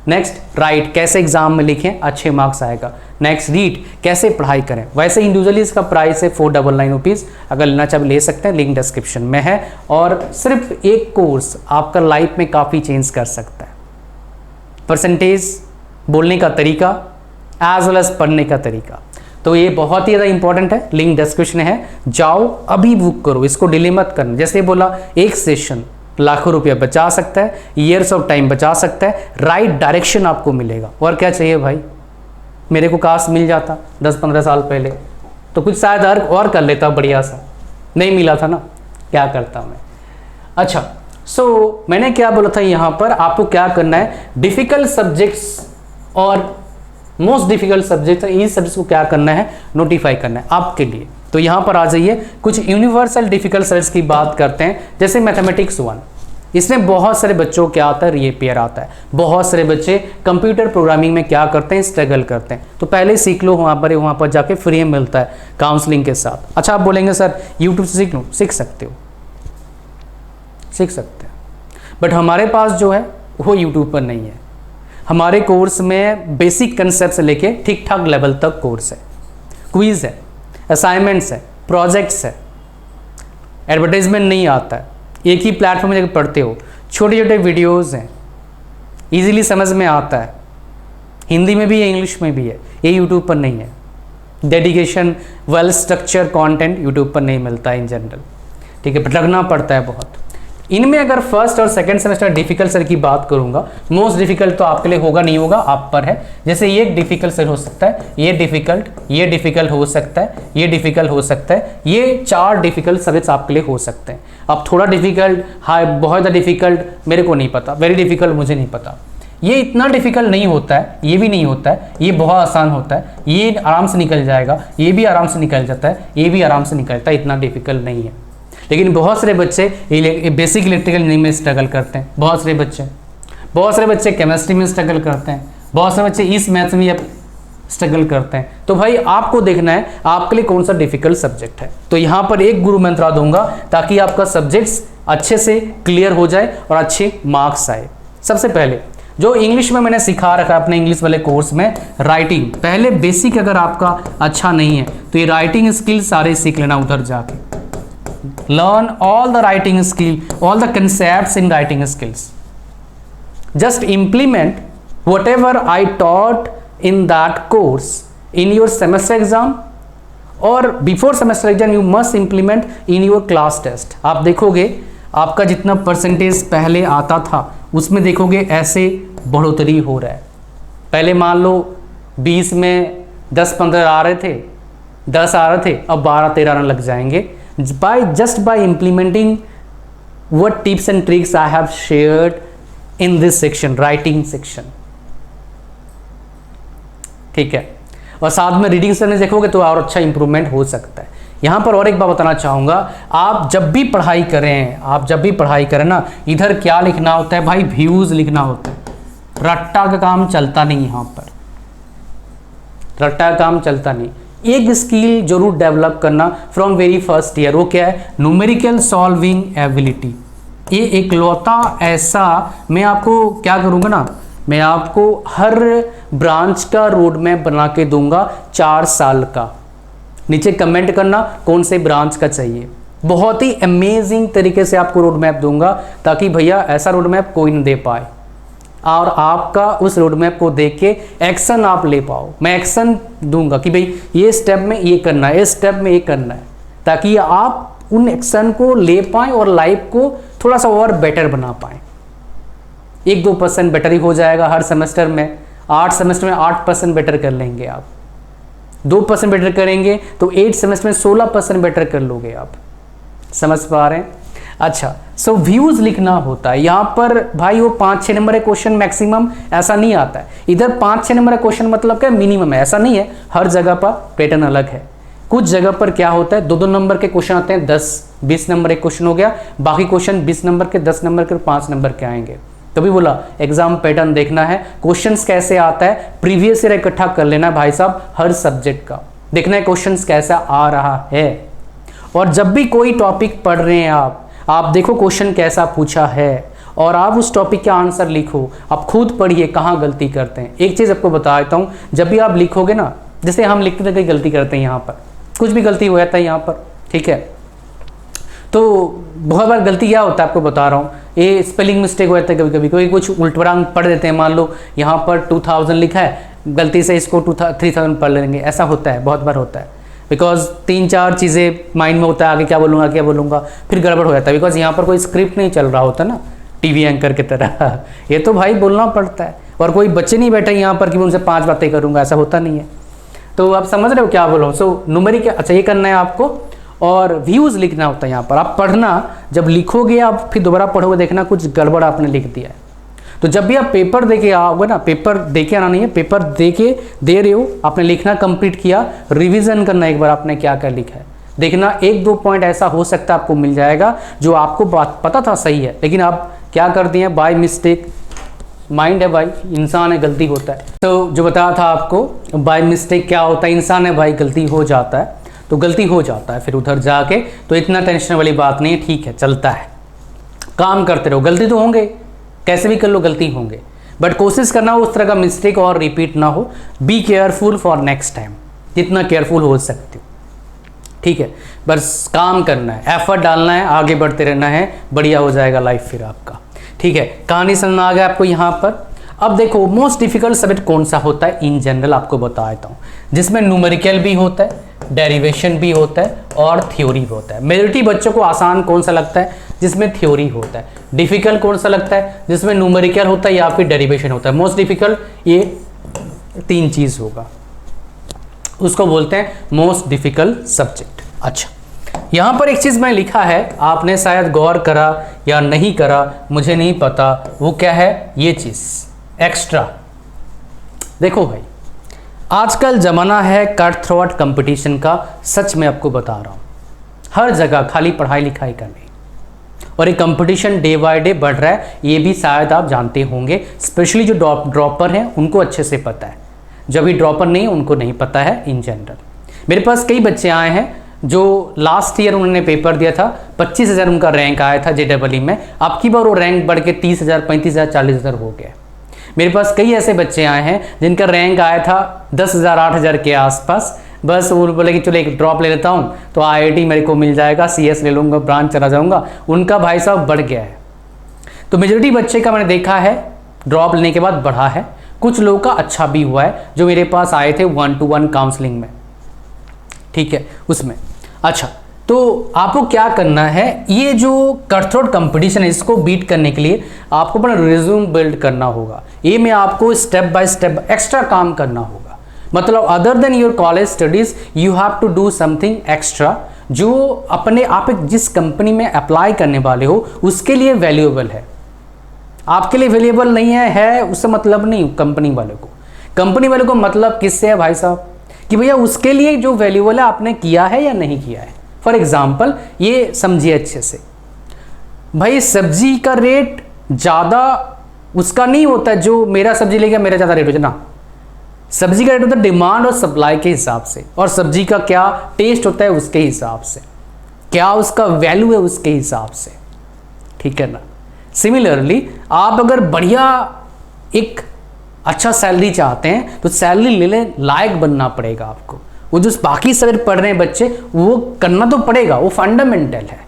नेक्स्ट राइट, कैसे एग्जाम में लिखें अच्छे मार्क्स आएगा। नेक्स्ट रीड, कैसे पढ़ाई करें। वैसे इंडिविजुअली इसका प्राइस है 499 रुपीज़, अगर लेना चाहे ले सकते हैं, लिंक डिस्क्रिप्शन में है। और सिर्फ एक कोर्स आपका लाइफ में काफ़ी चेंज कर सकता है। परसेंटेज, बोलने का तरीका, एज वेल एज पढ़ने का तरीका, तो ये बहुत ही ज़्यादा इंपॉर्टेंट है। लिंक डिस्क्रिप्शन है, जाओ अभी बुक करो, इसको डिले मत करना। जैसे बोला, एक सेशन लाखों रुपया बचा सकता है, ईयर्स ऑफ टाइम बचा सकता है, राइट डायरेक्शन आपको मिलेगा। और क्या चाहिए भाई, मेरे को काश मिल जाता 10-15 साल पहले तो कुछ शायद और कर लेता बढ़िया सा, नहीं मिला था ना, क्या करता मैं। अच्छा, सो मैंने क्या बोला था, यहाँ पर आपको क्या करना है, डिफ़िकल्ट सब्जेक्ट्स और मोस्ट डिफिकल्ट सब्जेक्ट, इन सब्जेक्ट्स को क्या करना है, नोटिफाई करना है आपके लिए। तो यहाँ पर आ जाइए, कुछ यूनिवर्सल डिफिकल्ट सब्जेक्ट्स की बात करते हैं। जैसे मैथमेटिक्स 1, इसमें बहुत सारे बच्चों को क्या आता है, रीअपेयर आता है। बहुत सारे बच्चे कंप्यूटर प्रोग्रामिंग में क्या करते हैं, स्ट्रगल करते हैं। तो पहले सीख लो, वहाँ पर जाके फ्री में मिलता है काउंसलिंग के साथ। अच्छा, आप बोलेंगे सर यूट्यूब से सीख लूँ, सीख सकते हो, सीख सकते हैं, बट हमारे पास जो है वो यूट्यूब पर नहीं है। हमारे कोर्स में बेसिक कंसेप्ट से लेके ठीक ठाक लेवल तक कोर्स है, क्विज है, असाइनमेंट्स है, प्रोजेक्ट्स है, एडवर्टाइजमेंट नहीं आता है, एक ही प्लेटफॉर्म में जाकर पढ़ते हो, छोटे छोटे वीडियोस हैं, इजीली समझ में आता है, हिंदी में भी है, इंग्लिश में भी है, ये यूट्यूब पर नहीं है। Dedication, well structure content YouTube पर नहीं मिलता है इन जनरल, ठीक है, भटकना पड़ता है बहुत। इनमें अगर फर्स्ट और सेकंड सेमेस्टर डिफिकल्ट सर की बात करूंगा, मोस्ट डिफिकल्ट तो आपके लिए होगा नहीं होगा, आप पर है। जैसे ये एक डिफिकल्ट सर हो सकता है, ये डिफिकल्ट हो सकता है, ये डिफिकल्ट हो सकता है, ये 4 डिफिकल्ट सब्जेक्ट्स आपके लिए हो सकते हैं। अब थोड़ा डिफिकल्ट, हाई, बहुत ज़्यादा डिफिकल्ट मेरे को नहीं पता, वेरी डिफिकल्ट मुझे नहीं पता, ये इतना डिफिकल्ट नहीं होता है, ये भी नहीं होता है, ये बहुत आसान होता है, ये आराम से निकल जाएगा, ये भी आराम से निकल जाता है, ये भी आराम से निकलता है, इतना डिफिकल्ट नहीं है। लेकिन बहुत सारे बच्चे बेसिक इलेक्ट्रिकल इंजीनियरिंग में स्ट्रगल करते हैं, बहुत सारे बच्चे केमिस्ट्री में स्ट्रगल करते हैं, बहुत सारे बच्चे इस मैथ्स में स्ट्रगल करते हैं। तो भाई आपको देखना है आपके लिए कौन सा डिफिकल्ट सब्जेक्ट है। तो यहाँ पर एक गुरु मंत्र दूंगा ताकि आपका सब्जेक्ट्स अच्छे से क्लियर हो जाए और अच्छे मार्क्स आए। सबसे पहले जो इंग्लिश में मैंने सिखा रखा है अपने इंग्लिश वाले कोर्स में, राइटिंग, पहले बेसिक अगर आपका अच्छा नहीं है तो ये राइटिंग स्किल सारे सीख लेना उधर जाके। Learn all the writing skill, all the concepts in writing skills. Just implement whatever I taught in that course in your semester exam or before semester exam. You must implement in your class test. आप देखोगे आपका जितना percentage पहले आता था उसमें देखोगे ऐसे बढ़ोतरी हो रहा है। पहले मान लो 20 में 10-15 आ रहे थे, 10 आ रहे थे, अब 12-13 आने लग जाएंगे just by implementing what tips and tricks I have shared in this section, writing section, ठीक है। और साथ में रीडिंग से देखोगे तो और अच्छा इंप्रूवमेंट हो सकता है। यहाँ पर और एक बात बताना चाहूँगा, आप जब भी पढ़ाई करें ना, इधर क्या लिखना होता है भाई, व्यूज़ लिखना होता है। रट्टा का काम चलता नहीं, यहाँ पर रट्टा का काम चलता नहीं। एक स्किल जरूर डेवलप करना फ्रॉम वेरी फर्स्ट ईयर, वो क्या है, न्यूमेरिकल सॉल्विंग एबिलिटी। ये एकलौता ऐसा, मैं आपको क्या करूँगा ना, मैं आपको हर ब्रांच का रोड मैप बना के दूंगा 4 साल का। नीचे कमेंट करना कौन से ब्रांच का चाहिए, बहुत ही अमेजिंग तरीके से आपको रोड मैप दूंगा ताकि भैया ऐसा रोड मैप कोई न दे पाए और आपका उस रोड मैप को देख के एक्शन आप ले पाओ। मैं एक्शन दूंगा कि भाई ये स्टेप में ये करना है, इस स्टेप में ये करना है, ताकि आप उन एक्शन को ले पाएँ और लाइफ को थोड़ा सा और बेटर बना पाएँ। 1-2% बेटर ही हो जाएगा हर सेमेस्टर में। 8 सेमेस्टर में 8% बेटर कर लेंगे आप, 2% बेटर करेंगे तो 8 सेमेस्टर में 16% बेटर कर लोगे आप। समझ पा रहे हैं? अच्छा, सो व्यूज लिखना होता है यहाँ पर भाई, वो 5-6 नंबर का क्वेश्चन मैक्सिमम ऐसा नहीं आता है। इधर 5-6 नंबर का क्वेश्चन मतलब क्या, मिनिमम है, ऐसा नहीं है। हर जगह पर पैटर्न अलग है। कुछ जगह पर क्या होता है, 2-2 नंबर के क्वेश्चन आते हैं, 10-20 नंबर एक क्वेश्चन हो गया, बाकी क्वेश्चन 20 नंबर के, 10 नंबर के, 5 नंबर के आएंगे। तभी बोला एग्जाम पैटर्न देखना है, क्वेश्चंस कैसे आता है, प्रीवियस ईयर इकट्ठा कर लेना है भाई साहब हर सब्जेक्ट का। देखना है क्वेश्चंस कैसा आ रहा है। और जब भी कोई टॉपिक पढ़ रहे हैं आप देखो क्वेश्चन कैसा पूछा है और आप उस टॉपिक का आंसर लिखो। आप खुद पढ़िए कहाँ गलती करते हैं। एक चीज़ आपको बता देता हूँ, जब भी आप लिखोगे ना, जैसे हम लिखते थे कहीं गलती करते हैं, यहाँ पर कुछ भी गलती हो जाता है यहाँ पर, ठीक है। तो बहुत बार गलती क्या होता है आपको बता रहा हूँ, ये स्पेलिंग मिस्टेक हो जाता है कभी कभी, कोई कुछ उल्टा पढ़ देते हैं। मान लो यहाँ पर 2000 लिखा है, गलती से इसको 3000 पढ़ लेंगे, ऐसा होता है, बहुत बार होता है। बिकॉज 3-4 चीज़ें माइंड में होता है, आगे क्या बोलूँगा, फिर गड़बड़ हो जाता है। बिकॉज यहाँ पर कोई स्क्रिप्ट नहीं चल रहा होता ना, टीवी एंकर की तरह ये तो भाई बोलना पड़ता है। और कोई बच्चे नहीं बैठे यहाँ पर कि मैं उनसे 5 बातें करूँगा, ऐसा होता नहीं है। तो आप समझ रहे हो क्या बोल रहा हूँ। सो न्यूमेरिक अच्छा ये करना है आपको, और व्यूज़ लिखना होता है यहाँ पर। आप पढ़ना, जब लिखोगे आप फिर दोबारा पढ़ोगे, देखना कुछ गड़बड़ आपने लिख दिया है। तो जब भी आप पेपर दे के आओगे ना, पेपर दे के आना नहीं है, पेपर दे रहे हो, आपने लिखना कंप्लीट किया, रिवीजन करना एक बार आपने क्या क्या लिखा है। देखना 1-2 पॉइंट ऐसा हो सकता है आपको मिल जाएगा जो आपको बात पता था सही है, लेकिन आप क्या कर दिए बाय मिस्टेक। माइंड है भाई, इंसान है, गलती होता है। तो जो बताया था आपको बाय मिस्टेक क्या होता है, इंसान है भाई, गलती हो जाता है। तो गलती हो जाता है फिर उधर जाके, तो इतना टेंशन वाली बात नहीं है, ठीक है, चलता है। काम करते रहो, गलती तो होंगे, कैसे भी कर लो गलती होंगे, बट कोशिश करना उस तरह का मिस्टेक और रिपीट ना हो। Be careful for next time, जितना केयरफुल हो सकते हो, ठीक है। बस काम करना है, एफर्ट डालना है, आगे बढ़ते रहना है, बढ़िया हो जाएगा लाइफ फिर आपका, ठीक है। कहानी समझ में आ गया आपको यहाँ पर। अब देखो मोस्ट डिफिकल्ट सब्जेक्ट कौन सा होता है इन जनरल आपको बता देता हूँ, जिसमें न्यूमेरिकल भी होता है, डेरिवेशन भी होता है और थ्योरी भी होता है। मेजॉरिटी बच्चों को आसान कौन सा लगता है, जिसमें थ्योरी होता है। डिफिकल्ट कौन सा लगता है, जिसमें न्यूमेरिकल होता है या फिर डेरिवेशन होता है। मोस्ट डिफिकल्ट ये 3 चीज़ होगा, उसको बोलते हैं मोस्ट डिफिकल्ट सब्जेक्ट। अच्छा, यहाँ पर एक चीज़ मैं लिखा है, आपने शायद गौर करा या नहीं करा, मुझे नहीं पता, वो क्या है, ये चीज़ एक्स्ट्रा। देखो भाई, आजकल ज़माना है कट थ्रोट कंपटीशन का, सच में आपको बता रहा हूँ, हर जगह खाली पढ़ाई लिखाई का नहीं, और ये कंपटीशन डे बाय डे बढ़ रहा है, ये भी शायद आप जानते होंगे। स्पेशली जो ड्रॉपर हैं उनको अच्छे से पता है, जो भी ड्रॉपर नहीं उनको नहीं पता है इन जनरल। मेरे पास कई बच्चे आए हैं जो लास्ट ईयर उन्होंने पेपर दिया था, 25,000 उनका रैंक आया था JEE में, अब की बार वो रैंक बढ़ के 30,000, 35,000, 40,000 हो गया। मेरे पास कई ऐसे बच्चे आए हैं जिनका रैंक आया था 10,000, 8,000 के आसपास, बस वो बोले कि चलो एक ड्रॉप ले लेता हूँ तो IIT मेरे को मिल जाएगा, CS ले लूँगा, ब्रांच चला जाऊँगा, उनका भाई साहब बढ़ गया है। तो मेजॉरिटी बच्चे का मैंने देखा है ड्रॉप लेने के बाद बढ़ा है, कुछ लोगों का अच्छा भी हुआ है जो मेरे पास आए थे 1-to-1 काउंसलिंग में, ठीक है, उसमें। अच्छा, तो आपको क्या करना है, ये जो कटथ्रोट कंपटीशन है इसको बीट करने के लिए आपको अपना रिज्यूम बिल्ड करना होगा। ये में आपको स्टेप बाय स्टेप एक्स्ट्रा काम करना होगा। मतलब other than your college studies you have to do something extra, जो अपने आप जिस कंपनी में अप्लाई करने वाले हो उसके लिए वैल्यूएबल है। आपके लिए वैल्यूएबल नहीं है उससे मतलब नहीं कंपनी वाले को। कंपनी वाले को मतलब किससे है भाई साहब, कि भैया उसके लिए जो वैल्यूएबल है आपने किया है या नहीं किया है। फॉर एग्जाम्पल ये समझिए अच्छे से, भाई सब्जी का रेट ज़्यादा उसका नहीं होता है जो मेरा सब्जी लेगा मेरा ज़्यादा रेट हो जाए ना। सब्जी का रेट होता है डिमांड और सप्लाई के हिसाब से, और सब्जी का क्या टेस्ट होता है उसके हिसाब से, क्या उसका वैल्यू है उसके हिसाब से, ठीक है ना। सिमिलरली आप अगर बढ़िया एक अच्छा सैलरी चाहते हैं तो सैलरी लेने लायक बनना पड़ेगा आपको। वो जो बाकी सब्जेक्ट पढ़ रहे हैं बच्चे वो करना तो पड़ेगा, वो फंडामेंटल है।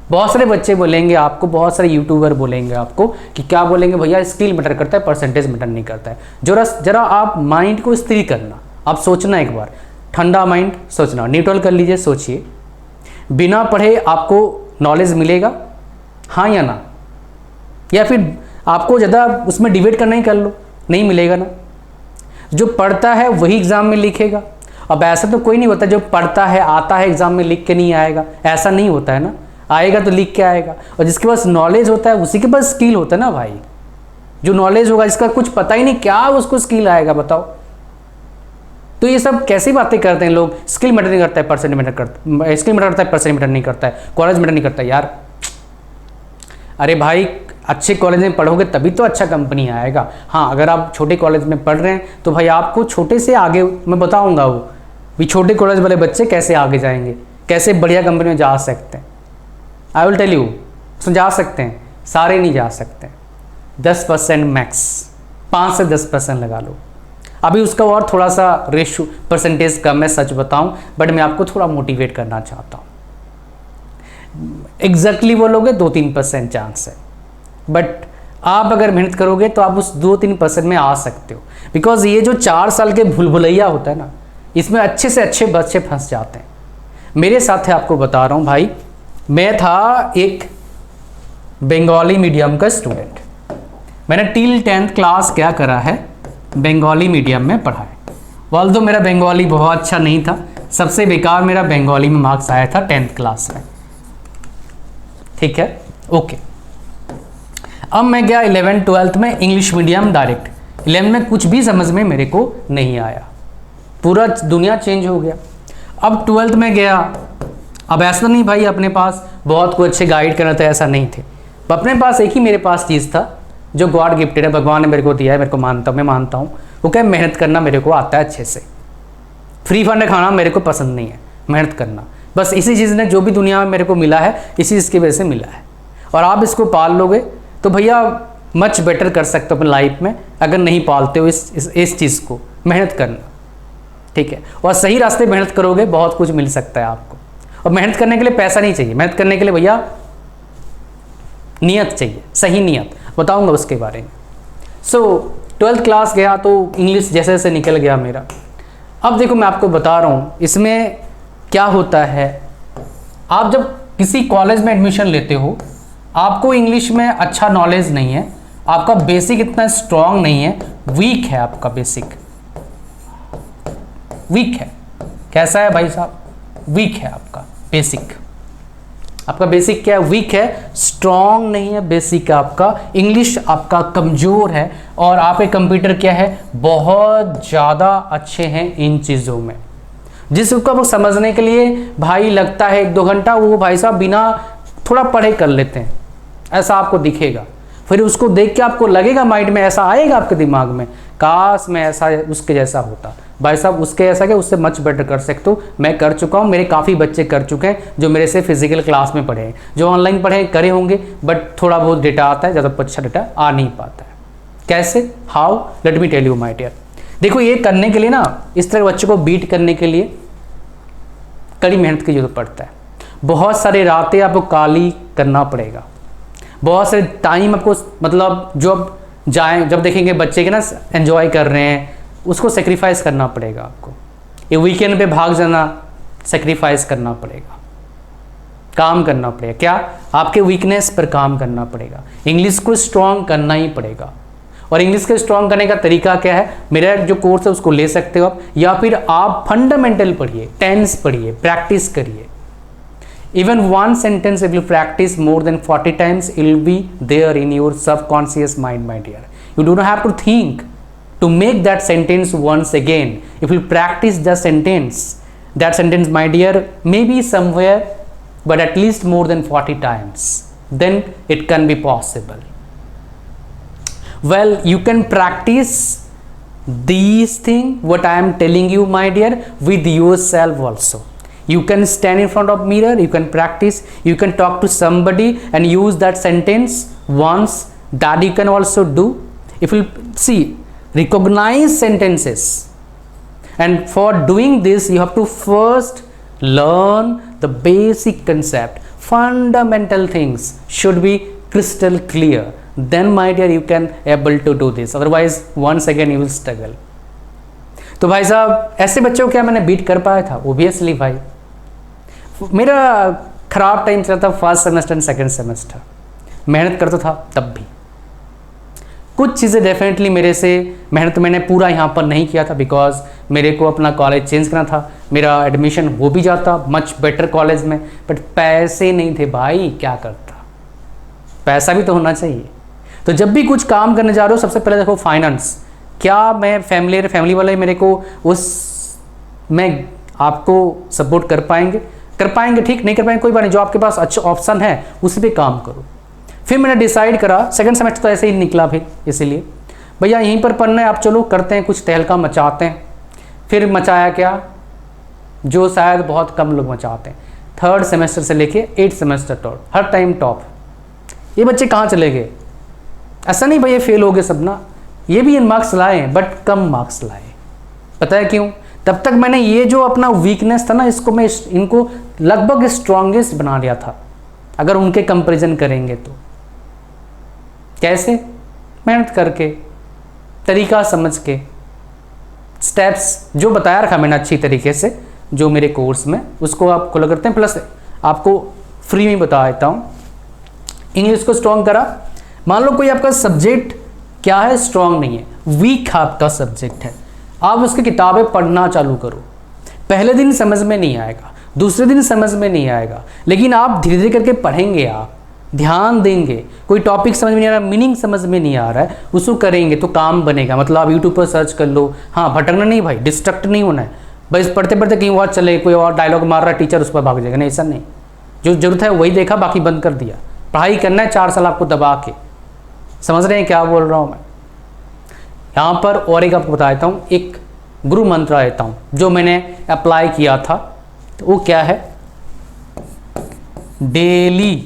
बहुत सारे बच्चे बोलेंगे आपको, बहुत सारे यूट्यूबर बोलेंगे आपको कि क्या बोलेंगे, भैया स्किल मैटर करता है, परसेंटेज मैटर नहीं करता है। जरा आप माइंड को स्थिर करना, आप सोचना एक बार, ठंडा माइंड सोचना, न्यूट्रल कर लीजिए, सोचिए। बिना पढ़े आपको नॉलेज मिलेगा, हाँ या ना, या फिर आपको ज़्यादा उसमें डिबेट करना ही कर लो, नहीं मिलेगा ना। जो पढ़ता है वही एग्ज़ाम में लिखेगा। अब ऐसा तो कोई नहीं होता जो पढ़ता है आता है एग्ज़ाम में लिख के नहीं आएगा, ऐसा नहीं होता है ना, आएगा तो लिख के आएगा। और जिसके पास नॉलेज होता है उसी के पास स्किल होता है ना भाई। जो नॉलेज होगा जिसका कुछ पता ही नहीं क्या उसको स्किल आएगा बताओ। तो ये सब कैसी बातें करते हैं लोग, स्किल मैटर नहीं करता है, परसेंट मैटर करता, स्किल मैटर करता है, परसेंट मैटर नहीं करता है, कॉलेज मैटर नहीं करता है। यार अरे भाई अच्छे कॉलेज में पढ़ोगे तभी तो अच्छा कंपनी आएगा। हाँ, अगर आप छोटे कॉलेज में पढ़ रहे हैं तो भाई आपको छोटे से आगे मैं बताऊंगा वो भी छोटे कॉलेज वाले बच्चे कैसे आगे जाएंगे, कैसे बढ़िया कंपनी में जा सकते हैं। आई विल टेल यू, तो जा सकते हैं, सारे नहीं जा सकते, 10% मैक्स, 5 से 10% लगा लो। अभी उसका और थोड़ा सा रेशो परसेंटेज कम है, सच बताऊं, बट मैं आपको थोड़ा मोटिवेट करना चाहता हूँ। एग्जैक्टली बोलोगे 2-3% चांस है, बट आप अगर मेहनत करोगे तो आप उस 2-3% में आ सकते हो। बिकॉज ये जो 4 साल के भूलभुलैया होता है ना, इसमें अच्छे से अच्छे बच्चे फंस जाते हैं। मेरे साथ है, आपको बता रहा हूँ भाई, मैं था एक बंगाली मीडियम का स्टूडेंट। मैंने टिल 10th क्लास क्या करा है, बंगाली मीडियम में पढ़ा है। वाल तो मेरा बंगाली बहुत अच्छा नहीं था, सबसे बेकार मेरा बंगाली में मार्क्स आया था 10th क्लास में, ठीक है, ओके। अब मैं गया 11th 12th में इंग्लिश मीडियम डायरेक्ट। 11th में कुछ भी समझ में मेरे को नहीं आया, पूरा दुनिया चेंज हो गया। अब 12th में गया, अब ऐसा नहीं भाई अपने पास बहुत कुछ अच्छे गाइड करना था, ऐसा नहीं थे। अपने पास एक ही मेरे पास चीज़ था जो गॉड गिफ्टेड है, भगवान ने मेरे को दिया है, मेरे को मानता हूँ, मैं मानता हूँ, वो क्या, मेहनत करना मेरे को आता है अच्छे से। फ्री फंड खाना मेरे को पसंद नहीं है, मेहनत करना, बस इसी चीज़ ने जो भी दुनिया में मेरे को मिला है इसी चीज़ की वजह से मिला है। और आप इसको पाल लोगे तो भैया मच बेटर कर सकते हो अपनी लाइफ में। अगर नहीं पालते हो इस चीज़ को, मेहनत करना, ठीक है, और सही रास्ते मेहनत करोगे बहुत कुछ मिल सकता है आपको। और मेहनत करने के लिए पैसा नहीं चाहिए, मेहनत करने के लिए भैया नियत चाहिए, सही नियत, बताऊंगा उसके बारे में। सो 12th क्लास गया तो इंग्लिश जैसे जैसे निकल गया मेरा। अब देखो मैं आपको बता रहा हूँ इसमें क्या होता है। आप जब किसी कॉलेज में एडमिशन लेते हो, आपको इंग्लिश में अच्छा नॉलेज नहीं है, आपका बेसिक इतना स्ट्रांग नहीं है, वीक है आपका बेसिक, वीक है। कैसा है भाई साहब, वीक है आपका बेसिक। आपका बेसिक क्या है, वीक है, स्ट्रांग नहीं है बेसिक आपका, इंग्लिश आपका कमज़ोर है, और आपके कंप्यूटर क्या है, बहुत ज़्यादा अच्छे हैं इन चीज़ों में। जिसको समझने के लिए भाई लगता है 1-2 घंटा, वो भाई साहब बिना थोड़ा पढ़े कर लेते हैं, ऐसा आपको दिखेगा। फिर उसको देख के आपको लगेगा, माइंड में ऐसा आएगा आपके दिमाग में, काश मैं ऐसा उसके जैसा होता। भाई साहब उसके ऐसा क्या, उससे मच बेटर कर सकते हो। मैं कर चुका हूँ, मेरे काफ़ी बच्चे कर चुके हैं जो मेरे से फिजिकल क्लास में पढ़े हैं, जो ऑनलाइन पढ़े करे होंगे, बट थोड़ा बहुत डेटा आता है, ज़्यादा अच्छा डेटा आ नहीं पाता है। कैसे, how, let me tell you my dear. देखो ये करने के लिए ना, इस तरह बच्चों को बीट करने के लिए कड़ी मेहनत की जरूरत पड़ता है। बहुत सारी रातें आपको काली करना पड़ेगा, बहुत सारे टाइम आपको, मतलब जब देखेंगे बच्चे के ना एंजॉय कर रहे हैं, उसको सेक्रीफाइस करना पड़ेगा आपको। ये वीकेंड पे भाग जाना, सेक्रीफाइस करना पड़ेगा, काम करना पड़ेगा। क्या, आपके वीकनेस पर काम करना पड़ेगा, इंग्लिश को स्ट्रॉन्ग करना ही पड़ेगा। और इंग्लिश को स्ट्रॉन्ग करने का तरीका क्या है, मेरा जो कोर्स है उसको ले सकते हो आप, या फिर आप फंडामेंटल पढ़िए, टेंस पढ़िए, प्रैक्टिस करिए। Even one sentence if you practice more than 40 times, it will be there in your subconscious mind, my dear. You do not have to think to make that sentence once again. If you practice the sentence, that sentence, my dear, maybe somewhere, but at least more than 40 times, then it can be possible. Well, you can practice these things, what I am telling you, my dear, with yourself also. You can stand in front of mirror, you can practice, you can talk to somebody and use that sentence once. That you can also do. If you see, recognize sentences, and for doing this you have to first learn the basic concept. Fundamental things should be crystal clear. Then my dear you can able to do this, otherwise once again you will struggle. तो भाई साहब ऐसे बच्चों को क्या मैंने beat कर पाया था? ओबियसली भाई, मेरा खराब टाइम चला था first semester and second semester, मेहनत करता था तब भी। कुछ चीज़ें डेफिनेटली मेरे से मेहनत मैंने पूरा यहाँ पर नहीं किया था, बिकॉज मेरे को अपना कॉलेज चेंज करना था, मेरा एडमिशन हो भी जाता मच बेटर कॉलेज में, बट पैसे नहीं थे भाई, क्या करता, पैसा भी तो होना चाहिए। तो जब भी कुछ काम करने जा रहे हो, सबसे पहले देखो फाइनेंस, क्या मैं फैमिली वाले मेरे को मैं आपको सपोर्ट कर पाएंगे, ठीक, नहीं कर पाएंगे कोई बात नहीं, जो आपके पास अच्छा ऑप्शन है उस पर काम करो। फिर मैंने डिसाइड करा, सेकंड सेमेस्टर तो ऐसे ही निकला फिर, इसीलिए भैया यहीं पर पढ़ना है, आप चलो करते हैं कुछ, तहलका मचाते हैं। फिर मचाया क्या, जो शायद बहुत कम लोग चाहते हैं। 3rd सेमेस्टर से लेके 8th सेमेस्टर टॉप, हर टाइम टॉप। ये बच्चे कहाँ चले गए? ऐसा नहीं भाई ये फेल हो गए सब ना, ये भी इन मार्क्स लाए बट कम मार्क्स लाए। पता है क्यों? तब तक मैंने ये जो अपना वीकनेस था ना, इसको मैं इनको लगभग स्ट्रॉन्गेस्ट बना लिया था अगर उनके कंपैरिजन करेंगे तो। कैसे? मेहनत करके, तरीका समझ के, स्टेप्स जो बताया रखा मैंने अच्छी तरीके से, जो मेरे कोर्स में, उसको आप फॉलो करते हैं। प्लस आपको फ्री में बता देता हूँ, इंग्लिश को स्ट्रॉन्ग करा। मान लो कोई आपका सब्जेक्ट क्या है, स्ट्रॉन्ग नहीं है, वीक आपका सब्जेक्ट है, आप उसकी किताबें पढ़ना चालू करो। पहले दिन समझ में नहीं आएगा, दूसरे दिन समझ में नहीं आएगा, लेकिन आप धीरे धीरे करके पढ़ेंगे, आप ध्यान देंगे, कोई टॉपिक समझ में नहीं आ रहा, मीनिंग समझ में नहीं आ रहा है, उसको करेंगे तो काम बनेगा। मतलब आप यूट्यूब पर सर्च कर लो, हाँ भटकना नहीं भाई, डिस्ट्रैक्ट नहीं होना है, बस पढ़ते पढ़ते कहीं और चले, कोई और डायलॉग मार रहा है टीचर, उस पर भाग जाएगा, नहीं ऐसा नहीं। जो जरूरत है वही देखा, बाकी बंद कर दिया। पढ़ाई करना है 4 साल आपको दबा के। समझ रहे हैं क्या बोल रहा हूँ मैं? यहाँ पर और एक आपको बता देता हूँ, एक गुरु मंत्र देता हूँ जो मैंने अप्लाई किया था, तो वो क्या है, डेली।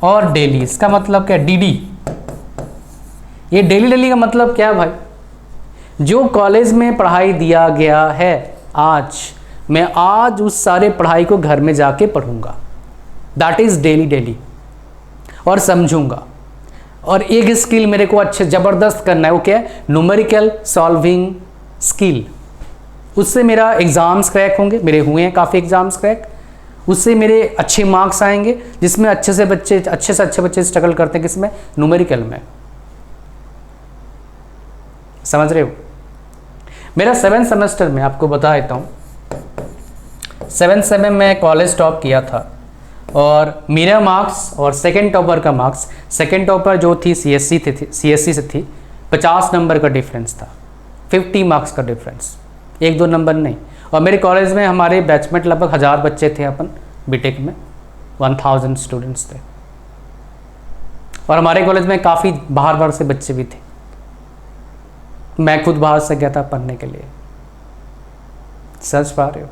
और डेली इसका मतलब क्या? डीडी। ये डेली डेली का मतलब क्या है भाई? जो कॉलेज में पढ़ाई दिया गया है आज, मैं आज उस सारे पढ़ाई को घर में जाके पढ़ूंगा, दैट इज डेली डेली, और समझूंगा। और एक स्किल मेरे को अच्छे ज़बरदस्त करना है, वो क्या है? Numerical solving skill. उससे मेरा एग्ज़ाम्स क्रैक होंगे, मेरे हुए हैं काफ़ी एग्ज़ाम्स क्रैक, उससे मेरे अच्छे मार्क्स आएंगे, जिसमें अच्छे से अच्छे बच्चे स्ट्रगल करते हैं किसमें? न्यूमेरिकल में। समझ रहे हो? मेरा 7th सेमेस्टर में आपको बता देता हूँ, 7th सेमेस्टर में कॉलेज टॉप किया था, और मेरा मार्क्स और सेकंड टॉपर का मार्क्स, सेकंड टॉपर जो थी सीएससी से थी, 50 नंबर का डिफरेंस था, 50 मार्क्स का डिफरेंस, 1-2 नंबर नहीं। और मेरे कॉलेज में हमारे बैचमेट लगभग 1000 बच्चे थे, अपन बीटेक में 1000 स्टूडेंट्स थे, और हमारे कॉलेज में काफ़ी बाहर से बच्चे भी थे। मैं खुद बाहर से गया था पढ़ने के लिए, समझ पा रहे हो?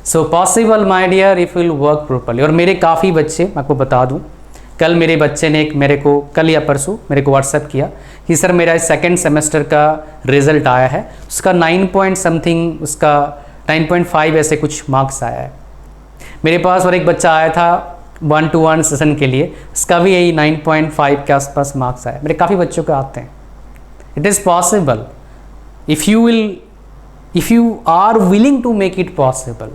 So possible my dear if will work properly. और मेरे काफ़ी बच्चे, मैं आपको बता दूं, कल मेरे बच्चे ने मेरे को कल या परसों मेरे को व्हाट्सएप किया कि सर मेरा 2nd सेमेस्टर का रिज़ल्ट आया है, उसका 9 पॉइंट समथिंग, उसका 9.5 ऐसे कुछ मार्क्स आया है। मेरे पास और एक बच्चा आया था 1-to-1 सेशन के लिए, उसका भी यही 9.5 के आसपास मार्क्स आया। मेरे काफ़ी बच्चों के आते हैं। It is possible if you are willing to make it possible.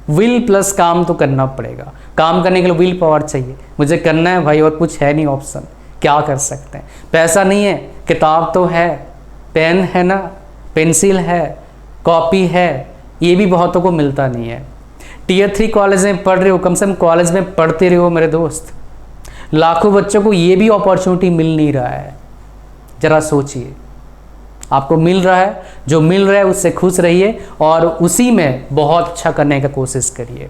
Will plus काम तो करना पड़ेगा, काम करने के लिए विल पावर चाहिए, मुझे करना है भाई, और कुछ है नहीं ऑप्शन, क्या कर सकते हैं? पैसा नहीं है, किताब तो है, पेन है ना, पेंसिल है, कॉपी है, ये भी बहुतों को मिलता नहीं है। Tier 3 कॉलेज में पढ़ रहे हो, कम से कम कॉलेज में पढ़ते रहो मेरे दोस्त। लाखों बच्चों को ये भी अपॉर्चुनिटी मिल नहीं रहा है, जरा सोचिए। आपको मिल रहा है, जो मिल रहा है उससे खुश रहिए और उसी में बहुत अच्छा करने का कोशिश करिए।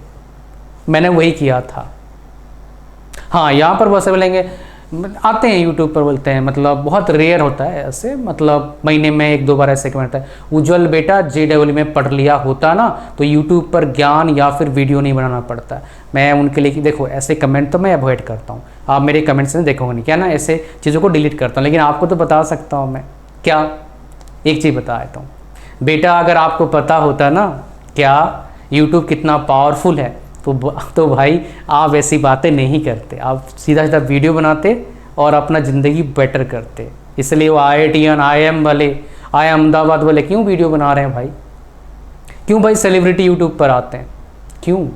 मैंने वही किया था। हाँ, यहाँ पर बहुत से बोलेंगे, आते हैं यूट्यूब पर बोलते हैं, मतलब बहुत रेयर होता है ऐसे, मतलब महीने में 1-2 बार ऐसे कमेंट आता है, उज्जवल बेटा JEE में पढ़ लिया होता ना तो यूट्यूब पर ज्ञान या फिर वीडियो नहीं बनाना पड़ता। मैं उनके लिए कि देखो ऐसे कमेंट तो मैं अवॉइड करता हूँ, आप मेरे कमेंट्स में देखोगे नहीं क्या ना, ऐसे चीज़ों को डिलीट करता हूँ। लेकिन आपको तो बता सकता हूँ मैं, क्या एक चीज़ बता देता हूँ बेटा, अगर आपको पता होता ना क्या यूट्यूब कितना पावरफुल है तो भाई आप ऐसी बातें नहीं करते, आप सीधा सीधा वीडियो बनाते और अपना ज़िंदगी बेटर करते। इसलिए वो IITian IIM वाले, IIM अहमदाबाद वाले क्यों वीडियो बना रहे हैं भाई? क्यों भाई सेलिब्रिटी यूट्यूब पर आते हैं? क्यों?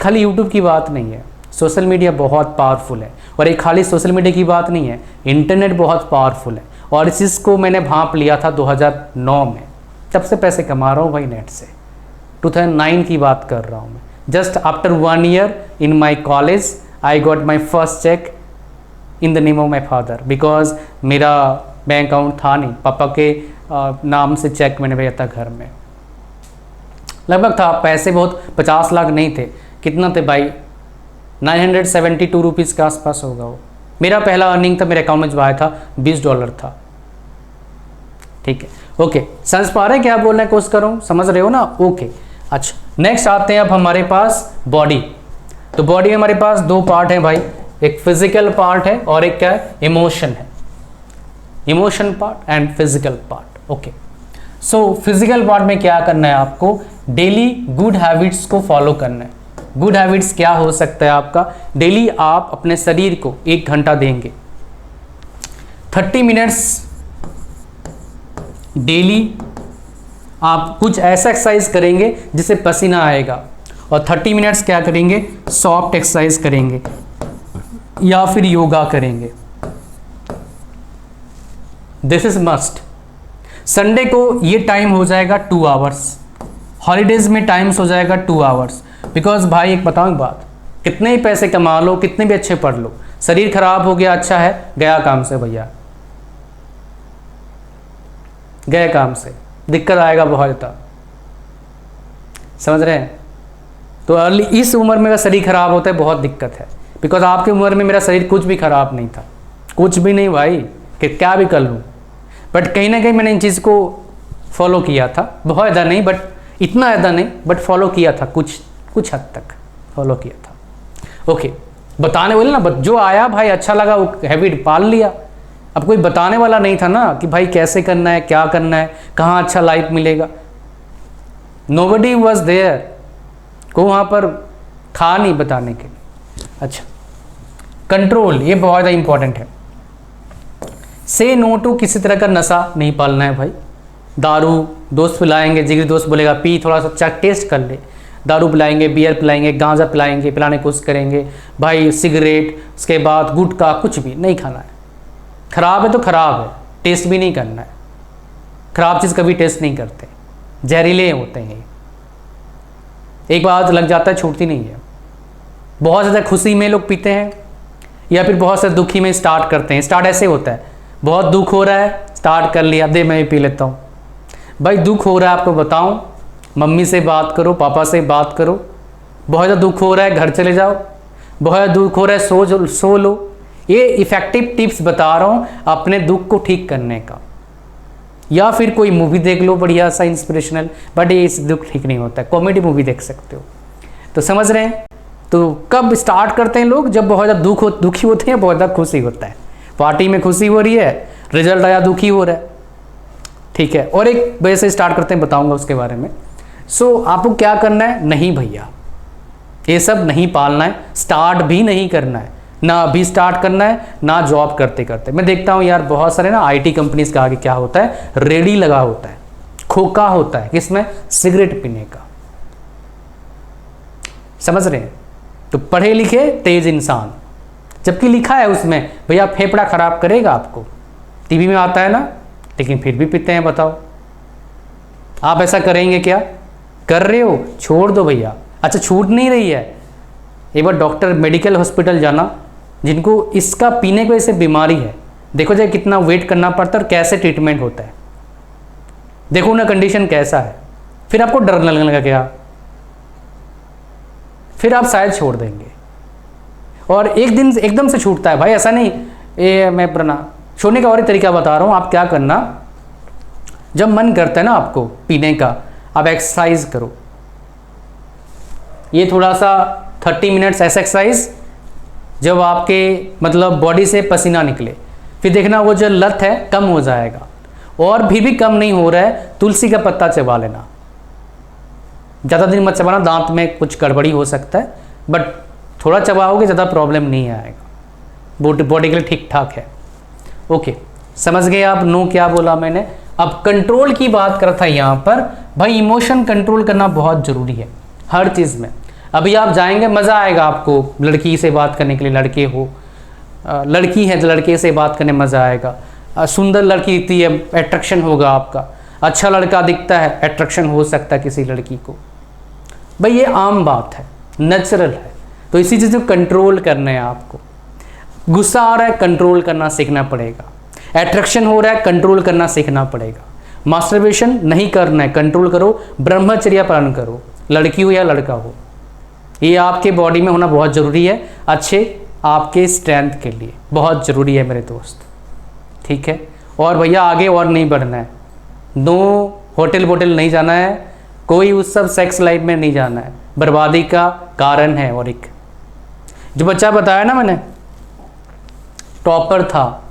खाली यूट्यूब की बात नहीं है, सोशल मीडिया बहुत पावरफुल है। और एक खाली सोशल मीडिया की बात नहीं है, इंटरनेट बहुत पावरफुल है। और इस चीज़ को मैंने भांप लिया था 2009 में, तब से पैसे कमा रहा हूँ भाई नेट से। 2009 की बात कर रहा हूँ मैं। Just after 1 year in my college I got my first cheque in the name of my father, because मेरा बैंक अकाउंट था नहीं, पापा के नाम से चेक मैंने भेजा था घर में। लगभग था, पैसे बहुत 50 लाख नहीं थे, कितना थे भाई, 972 रुपीज़ के आसपास होगा वो। मेरा पहला अर्निंग था, मेरे अकाउंट में जो आया था $20 था। ठीक है, ओके। समझ पा रहे हैं क्या बोलने की कोशिश कर रहा हूँ, समझ रहे हो ना? ओके, अच्छा नेक्स्ट आते हैं अब हमारे पास बॉडी। तो बॉडी में हमारे पास दो पार्ट हैं भाई, एक फिजिकल पार्ट है और एक क्या है, इमोशन है। Emotion part and physical part, okay. So physical part में क्या करना है आपको, डेली गुड हैबिट्स को फॉलो करना है। गुड हैबिट्स क्या हो सकता है आपका, डेली आप अपने शरीर को 1 घंटा देंगे, 30 मिनट्स डेली आप कुछ ऐसा एक्सरसाइज करेंगे जिससे पसीना आएगा, और 30 मिनट्स क्या करेंगे, सॉफ्ट एक्सरसाइज करेंगे या फिर योगा करेंगे। This is must. संडे को ये टाइम हो जाएगा 2 आवर्स, हॉलीडेज में टाइम्स हो जाएगा 2 आवर्स। बिकॉज भाई एक बताऊँ बात, कितने ही पैसे कमा लो, कितने भी अच्छे पढ़ लो, शरीर खराब हो गया, अच्छा है गया काम से भैया, गए काम से, दिक्कत आएगा बहुत ज़्यादा, समझ रहे हैं? तो अर्ली इस उम्र में अगर शरीर खराब होता है बहुत दिक्कत है। बिकॉज आपकी उम्र में मेरा शरीर कुछ भी खराब नहीं था, कुछ भी नहीं भाई, कि क्या भी कर लूँ, बट कहीं ना कहीं मैंने इन चीज़ को फॉलो किया था, बहुत ज़्यादा नहीं बट इतना ज़्यादा नहीं, बट फॉलो किया था, कुछ हद तक फॉलो किया था। ओके, बताने वाले ना, जो आया भाई अच्छा लगा, वो हैबिट पाल लिया। अब कोई बताने वाला नहीं था ना कि भाई कैसे करना है, क्या करना है, कहाँ अच्छा लाइफ मिलेगा। नोबडी वॉज देयर, को वहाँ पर था नहीं बताने के लिए। अच्छा, कंट्रोल, ये बहुत ज़्यादा इंपॉर्टेंट है। से नो टू, किसी तरह का नशा नहीं पालना है भाई। दारू दोस्त पिलाएंगे, जिगरी दोस्त बोलेगा पी, थोड़ा सा चक टेस्ट कर ले, दारू पिलाएंगे, बियर पिलाएंगे, गांजा पिलाएंगे, पिलाने की कोशिश करेंगे भाई, सिगरेट, उसके बाद गुटखा, कुछ भी नहीं खाना है। खराब है तो खराब है, टेस्ट भी नहीं करना है। खराब चीज़ कभी टेस्ट नहीं करते, जहरीले होते हैं, एक बार लग जाता है छूटती नहीं है। बहुत ज़्यादा खुशी में लोग पीते हैं, या फिर बहुत से दुखी में स्टार्ट करते हैं। स्टार्ट ऐसे होता है, बहुत दुख हो रहा है, स्टार्ट कर लिया, दे मैं भी पी लेता हूँ। भाई दुख हो रहा है आपको बताऊँ, मम्मी से बात करो, पापा से बात करो। बहुत ज़्यादा दुख हो रहा है, घर चले जाओ। बहुत ज़्यादा दुख हो रहा है, सो लो। ये इफ़ेक्टिव टिप्स बता रहा हूँ अपने दुख को ठीक करने का। या फिर कोई मूवी देख लो बढ़िया सा इंस्पिरेशनल, बट ये इस दुख ठीक नहीं होता है, कॉमेडी मूवी देख सकते हो। तो समझ रहे हैं? तो कब स्टार्ट करते हैं लोग, जब बहुत ज़्यादा दुखी होते हैं, बहुत ज़्यादा खुशी होता है। पार्टी में खुशी हो रही है, रिजल्ट आया दुखी हो रहा है, ठीक है। और एक वजह से स्टार्ट करते हैं, बताऊंगा उसके बारे में। सो आपको क्या करना है, नहीं भैया ये सब नहीं पालना है, स्टार्ट भी नहीं करना है, ना अभी स्टार्ट करना है, ना जॉब करते करते। मैं देखता हूँ यार बहुत सारे ना आईटी कंपनीज के आगे क्या होता है, रेडी लगा होता है, खोखा होता है, किसमें, सिगरेट पीने का। समझ रहे हैं? तो पढ़े लिखे तेज इंसान, जबकि लिखा है उसमें भैया फेफड़ा खराब करेगा आपको, टीवी में आता है ना, लेकिन फिर भी पीते हैं। बताओ आप ऐसा करेंगे क्या? कर रहे हो, छोड़ दो भैया। अच्छा छूट नहीं रही है, एक बार डॉक्टर मेडिकल हॉस्पिटल जाना, जिनको इसका पीने की वजह से बीमारी है, देखो जाए कितना वेट करना पड़ता है और कैसे ट्रीटमेंट होता है, देखो ना कंडीशन कैसा है। फिर आपको डर लगने लगा क्या, फिर आप शायद छोड़ देंगे। और एक दिन एकदम से छूटता है भाई, ऐसा नहीं। ये मैं पुराना छोड़ने का और ही तरीका बता रहा हूँ। आप क्या करना, जब मन करता है ना आपको पीने का, आप एक्सरसाइज करो। ये थोड़ा सा 30 मिनट्स ऐसा एक्सरसाइज, जब आपके मतलब बॉडी से पसीना निकले, फिर देखना वो जो लत है कम हो जाएगा। और भी कम नहीं हो रहा है, तुलसी का पत्ता चबा लेना। ज़्यादा दिन मत चबाना, दांत में कुछ गड़बड़ी हो सकता है, बट थोड़ा चबाओगे ज़्यादा प्रॉब्लम नहीं आएगा, बॉडी के लिए ठीक ठाक है। ओके, समझ गए आप? नो क्या बोला मैंने? अब कंट्रोल की बात कर रहा था यहाँ पर। भाई इमोशन कंट्रोल करना बहुत ज़रूरी है हर चीज़ में। अभी आप जाएंगे, मज़ा आएगा आपको लड़की से बात करने के लिए, लड़के हो, लड़की है तो लड़के से बात करने मज़ा आएगा। सुंदर लड़की दिखती है, अट्रैक्शन होगा आपका। अच्छा लड़का दिखता है, अट्रैक्शन हो सकता है किसी लड़की को। भाई ये आम बात है, नेचुरल है। तो इसी चीज़ को कंट्रोल करना है आपको। गुस्सा आ रहा है, कंट्रोल करना सीखना पड़ेगा। अट्रैक्शन हो रहा है, कंट्रोल करना सीखना पड़ेगा। मास्टरबेशन नहीं करना है, कंट्रोल करो। ब्रह्मचर्य पालन करो, लड़की हो या लड़का हो। ये आपके बॉडी में होना बहुत ज़रूरी है, अच्छे आपके स्ट्रेंथ के लिए बहुत ज़रूरी है मेरे दोस्त, ठीक है। और भैया आगे और नहीं बढ़ना है, नो होटल वोटल नहीं जाना है, कोई उस सब सेक्स लाइफ में नहीं जाना है, बर्बादी का कारण है। और एक जो बच्चा बताया ना मैंने, टॉपर था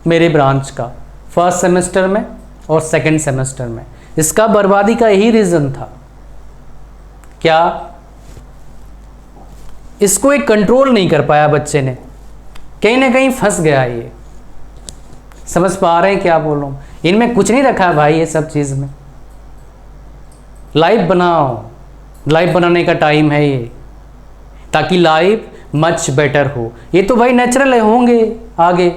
मेरे ब्रांच का फर्स्ट सेमेस्टर में और सेकंड सेमेस्टर में, इसका बर्बादी का यही रीज़न था। क्या? इसको एक कंट्रोल नहीं कर पाया बच्चे ने, कहीं ना कहीं फंस गया ये। समझ पा रहे हैं क्या बोल रहा हूँ? इनमें कुछ नहीं रखा है भाई ये सब चीज़ में। लाइफ बनाओ, लाइफ बनाने का टाइम है ये, ताकि लाइफ मच बेटर हो। ये तो भाई नेचुरल है, होंगे आगे,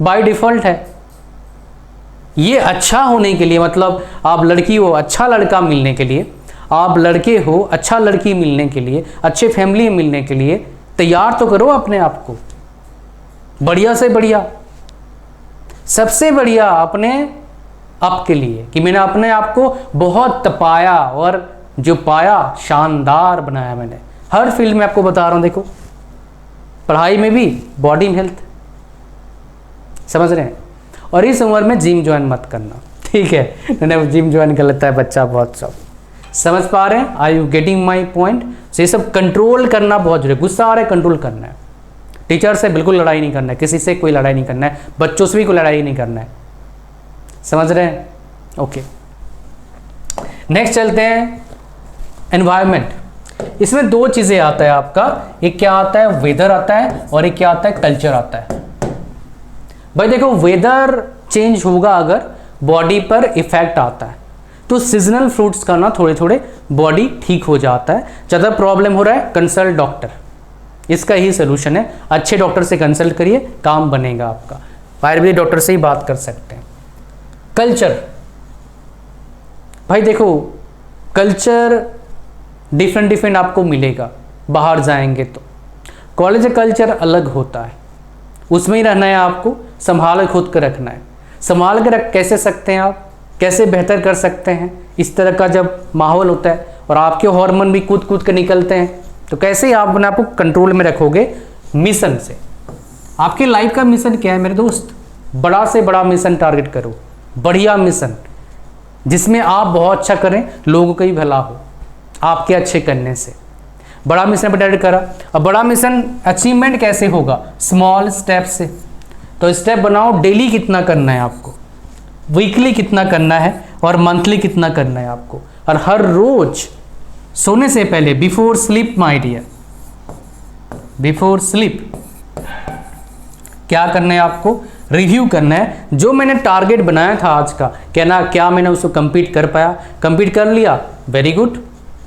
बाय डिफ़ॉल्ट है। ये अच्छा होने के लिए, मतलब आप लड़की हो अच्छा लड़का मिलने के लिए, आप लड़के हो अच्छा लड़की मिलने के लिए, अच्छे फैमिली मिलने के लिए तैयार तो करो अपने आप को, बढ़िया से बढ़िया, सबसे बढ़िया अपने आप के लिए, कि मैंने अपने आप को बहुत तपाया और जो पाया शानदार बनाया मैंने। हर फील्ड में आपको बता रहा हूँ, देखो पढ़ाई में भी, बॉडी में हेल्थ, समझ रहे हैं। और इस उम्र में जिम ज्वाइन मत करना, ठीक है? मैंने जिम ज्वाइन कर लेता है बच्चा बहुत सब। समझ पा रहे हैं? Are you getting my point? ये सब कंट्रोल करना बहुत जरूरी है। गुस्सा आ रहा है, कंट्रोल करना है। टीचर से बिल्कुल लड़ाई नहीं करना है, किसी से कोई लड़ाई नहीं करना है, बच्चों से भी कोई लड़ाई नहीं करना है। समझ रहे हैं? ओके, नेक्स्ट चलते हैं एनवायरनमेंट। इसमें दो चीज़ें आता है आपका, एक क्या आता है, वेदर आता है, और एक क्या आता है, कल्चर आता है। भाई देखो, वेदर चेंज होगा अगर बॉडी पर इफेक्ट आता है, तो सीजनल फ्रूट्स का ना थोड़े थोड़े बॉडी ठीक हो जाता है। ज़्यादा प्रॉब्लम हो रहा है, कंसल्ट डॉक्टर, इसका ही सोल्यूशन है। अच्छे डॉक्टर से कंसल्ट करिए, काम बनेगा आपका। आयुर्वेदिक डॉक्टर से ही बात कर सकते हैं। कल्चर, भाई देखो कल्चर डिफरेंट आपको मिलेगा बाहर जाएंगे तो। कॉलेज का कल्चर अलग होता है, उसमें ही रहना है आपको, संभाल खुद कर रखना है। संभाल के रख कैसे सकते हैं आप, कैसे बेहतर कर सकते हैं? इस तरह का जब माहौल होता है और आपके हार्मोन भी कूद कूद के निकलते हैं, तो कैसे ही आप अपने आप को कंट्रोल में रखोगे? मिशन से। आपकी लाइफ का मिशन क्या है मेरे दोस्त? बड़ा से बड़ा मिशन टारगेट करो, बढ़िया मिशन, जिसमें आप बहुत अच्छा करें, लोगों का ही भला हो आपके अच्छे करने से। बड़ा मिशन पर टारगेट करा। अब बड़ा मिशन अचीवमेंट कैसे होगा? स्मॉल स्टेप से। तो स्टेप बनाओ, डेली कितना करना है आपको, वीकली कितना करना है, और मंथली कितना करना है आपको। और हर रोज सोने से पहले, before sleep my dear, before sleep क्या करना है आपको? रिव्यू करना है। जो मैंने टारगेट बनाया था आज का, क्या मैंने उसको कंप्लीट कर पाया? कंप्लीट कर लिया, वेरी गुड,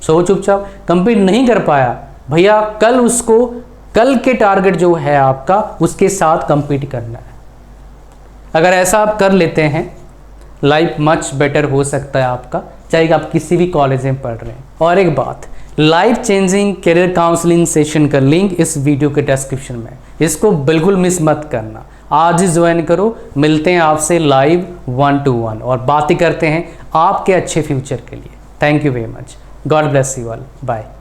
सो चुपचाप। कंप्लीट नहीं कर पाया भैया, कल उसको, कल के टारगेट जो है आपका, उसके साथ कंप्लीट करना है। अगर ऐसा आप कर लेते हैं, लाइफ मच बेटर हो सकता है आपका, चाहे आप किसी भी कॉलेज में पढ़ रहे हैं। और एक बात, life changing career counselling session का लिंक इस वीडियो के डिस्क्रिप्शन में, इसको बिल्कुल मिस मत करना। आज ही ज्वाइन करो। मिलते हैं आपसे लाइव 1-to-1 और बातें करते हैं आपके अच्छे फ्यूचर के लिए। Thank you very much. God bless you all. Bye.